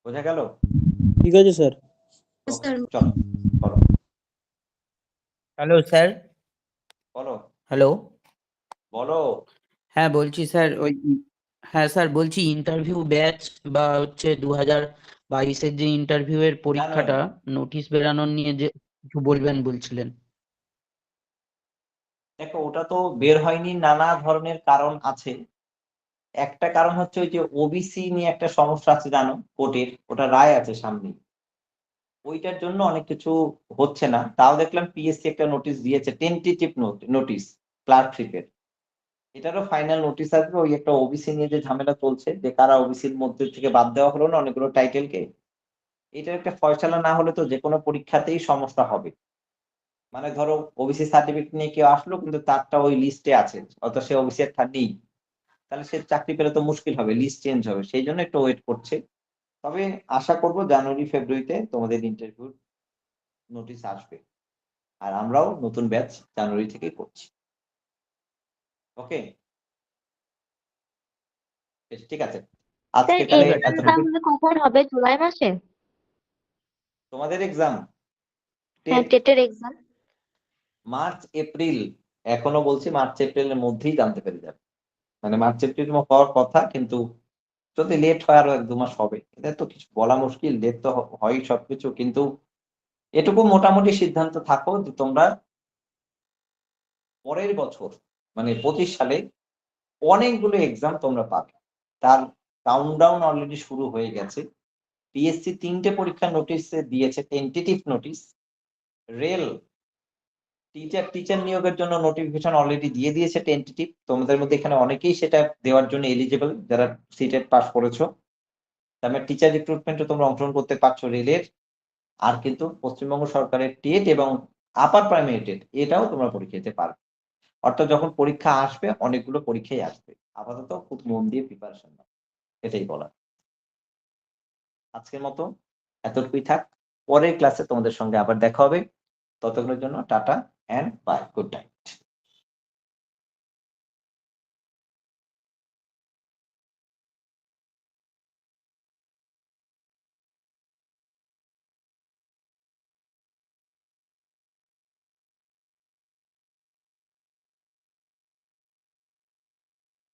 বোঝা গেল?
ঠিক আছে স্যার।
স্যার
চলো বলো
হ্যালো স্যার।
বলো
হ্যালো।
বলো।
হ্যাঁ বলছি স্যার, হ্যাঁ স্যার বলছি ইন্টারভিউ ব্যাচ বা হচ্ছে 2022-এর যে ইন্টারভিউ এর পরীক্ষাটা নোটিশ বেরানোর নিয়ে যে কিছু বলবেন বলছিলেন।
দেখো, ওটা তো বের হয়নি, নানা ধরনের কারণ আছে। একটা কারণ হচ্ছে ওই যে ওবিসি নিয়ে একটা সমস্যা আছে, জানো, কোর্টের ওটা রায় আছে সামনে, ওইটার জন্য অনেক কিছু হচ্ছে না। তাও দেখলাম পিএসসি একটা নোটিশ দিয়েছে, টেন্টেটিভ নোটিশ ক্লার্কশিপের, এটারও ফাইনাল নোটিশ আসবে। ওই একটা ওবিসি নিয়ে যে ঝামেলা চলছে, যে কারা ওবিসির মধ্যে থেকে বাদ দেওয়া হলো না অনেকগুলো টাইটেলকে, এটার একটা ফয়সালা না হলে তো যে কোনো পরীক্ষাতেই সমস্যা হবে। মানে ধরো ওবিসি সার্টিফিকেট নিয়ে কেউ আসলো, কিন্তু তারটা ওই লিস্টে আছে, অত সে ওবিসি এর নেই, তাহলে সে চাকরি পেলে তো মুশকিল হবে, লিস্ট চেঞ্জ হবে, সেই জন্য একটু ওয়েট করছে। তবে আশা করব জানুয়ারি ফেব্রুয়ারিতে তোমাদের ইন্টারভিউ নোটিশ আসবে, আর আমরাও নতুন ব্যাচ জানুয়ারি থেকেই করছি। ওকে, বেশ, ঠিক আছে, আজকে
স্যার
তাহলে
এক্সাম
এতটুকু।
তাহলে কখন হবে, জুলাই মাসে?
তোমাদের এক্সাম
হ্যাঁ, টেটের এক্সাম।
মার্চ এপ্রিল, এখনো বলছি মার্চ এপ্রিলের মধ্যেই জানতে পেরে যাবে, মানে মার্চ এপ্রিল হওয়ার কথা, কিন্তু যদি লেট হয় আরো 1-2 মাস হবে, এটা তো কিছু বলা মুশকিল, লেট তো হয় সবকিছু, কিন্তু এটুকু মোটামুটি সিদ্ধান্ত থাকো যে তোমরা পরের বছর মানে 25 সালে অনেকগুলো এক্সাম তোমরা পাবে, তার কাউন্টডাউন অলরেডি শুরু হয়ে গেছে। পিএসসি 3টে পরীক্ষার নোটিশ দিয়েছে, টেন্টেটিভ নোটিশ। রেল টিচার নিয়োগের জন্য নোটিফিকেশন অলরেডি দিয়ে দিয়েছে টেন্টেটিভ, তোমাদের মধ্যে এখানে অনেকেই সেটা দেওয়ার জন্য এলিজিবল, যারা সিটেট পাস করেছো। তার মানে টিচার রিক্রুটমেন্টে তোমরা অংশগ্রহণ করতে পারছো রেলের। আর কিন্তু পশ্চিমবঙ্গ সরকারের টেট এবং আপার প্রাইমারি টেট, এটাও তোমরা পরীক্ষা দিতে পারবে। অর্থাৎ যখন পরীক্ষা আসবে অনেকগুলো পরীক্ষাই আসবে, আপাতত খুব মন দিয়ে প্রিপারেশন নাও, এটাই বলা। আজকের মতো এতটুকুই থাক, পরের ক্লাসে তোমাদের সঙ্গে আবার দেখা হবে। ততক্ষণের জন্য tata and bye, good night.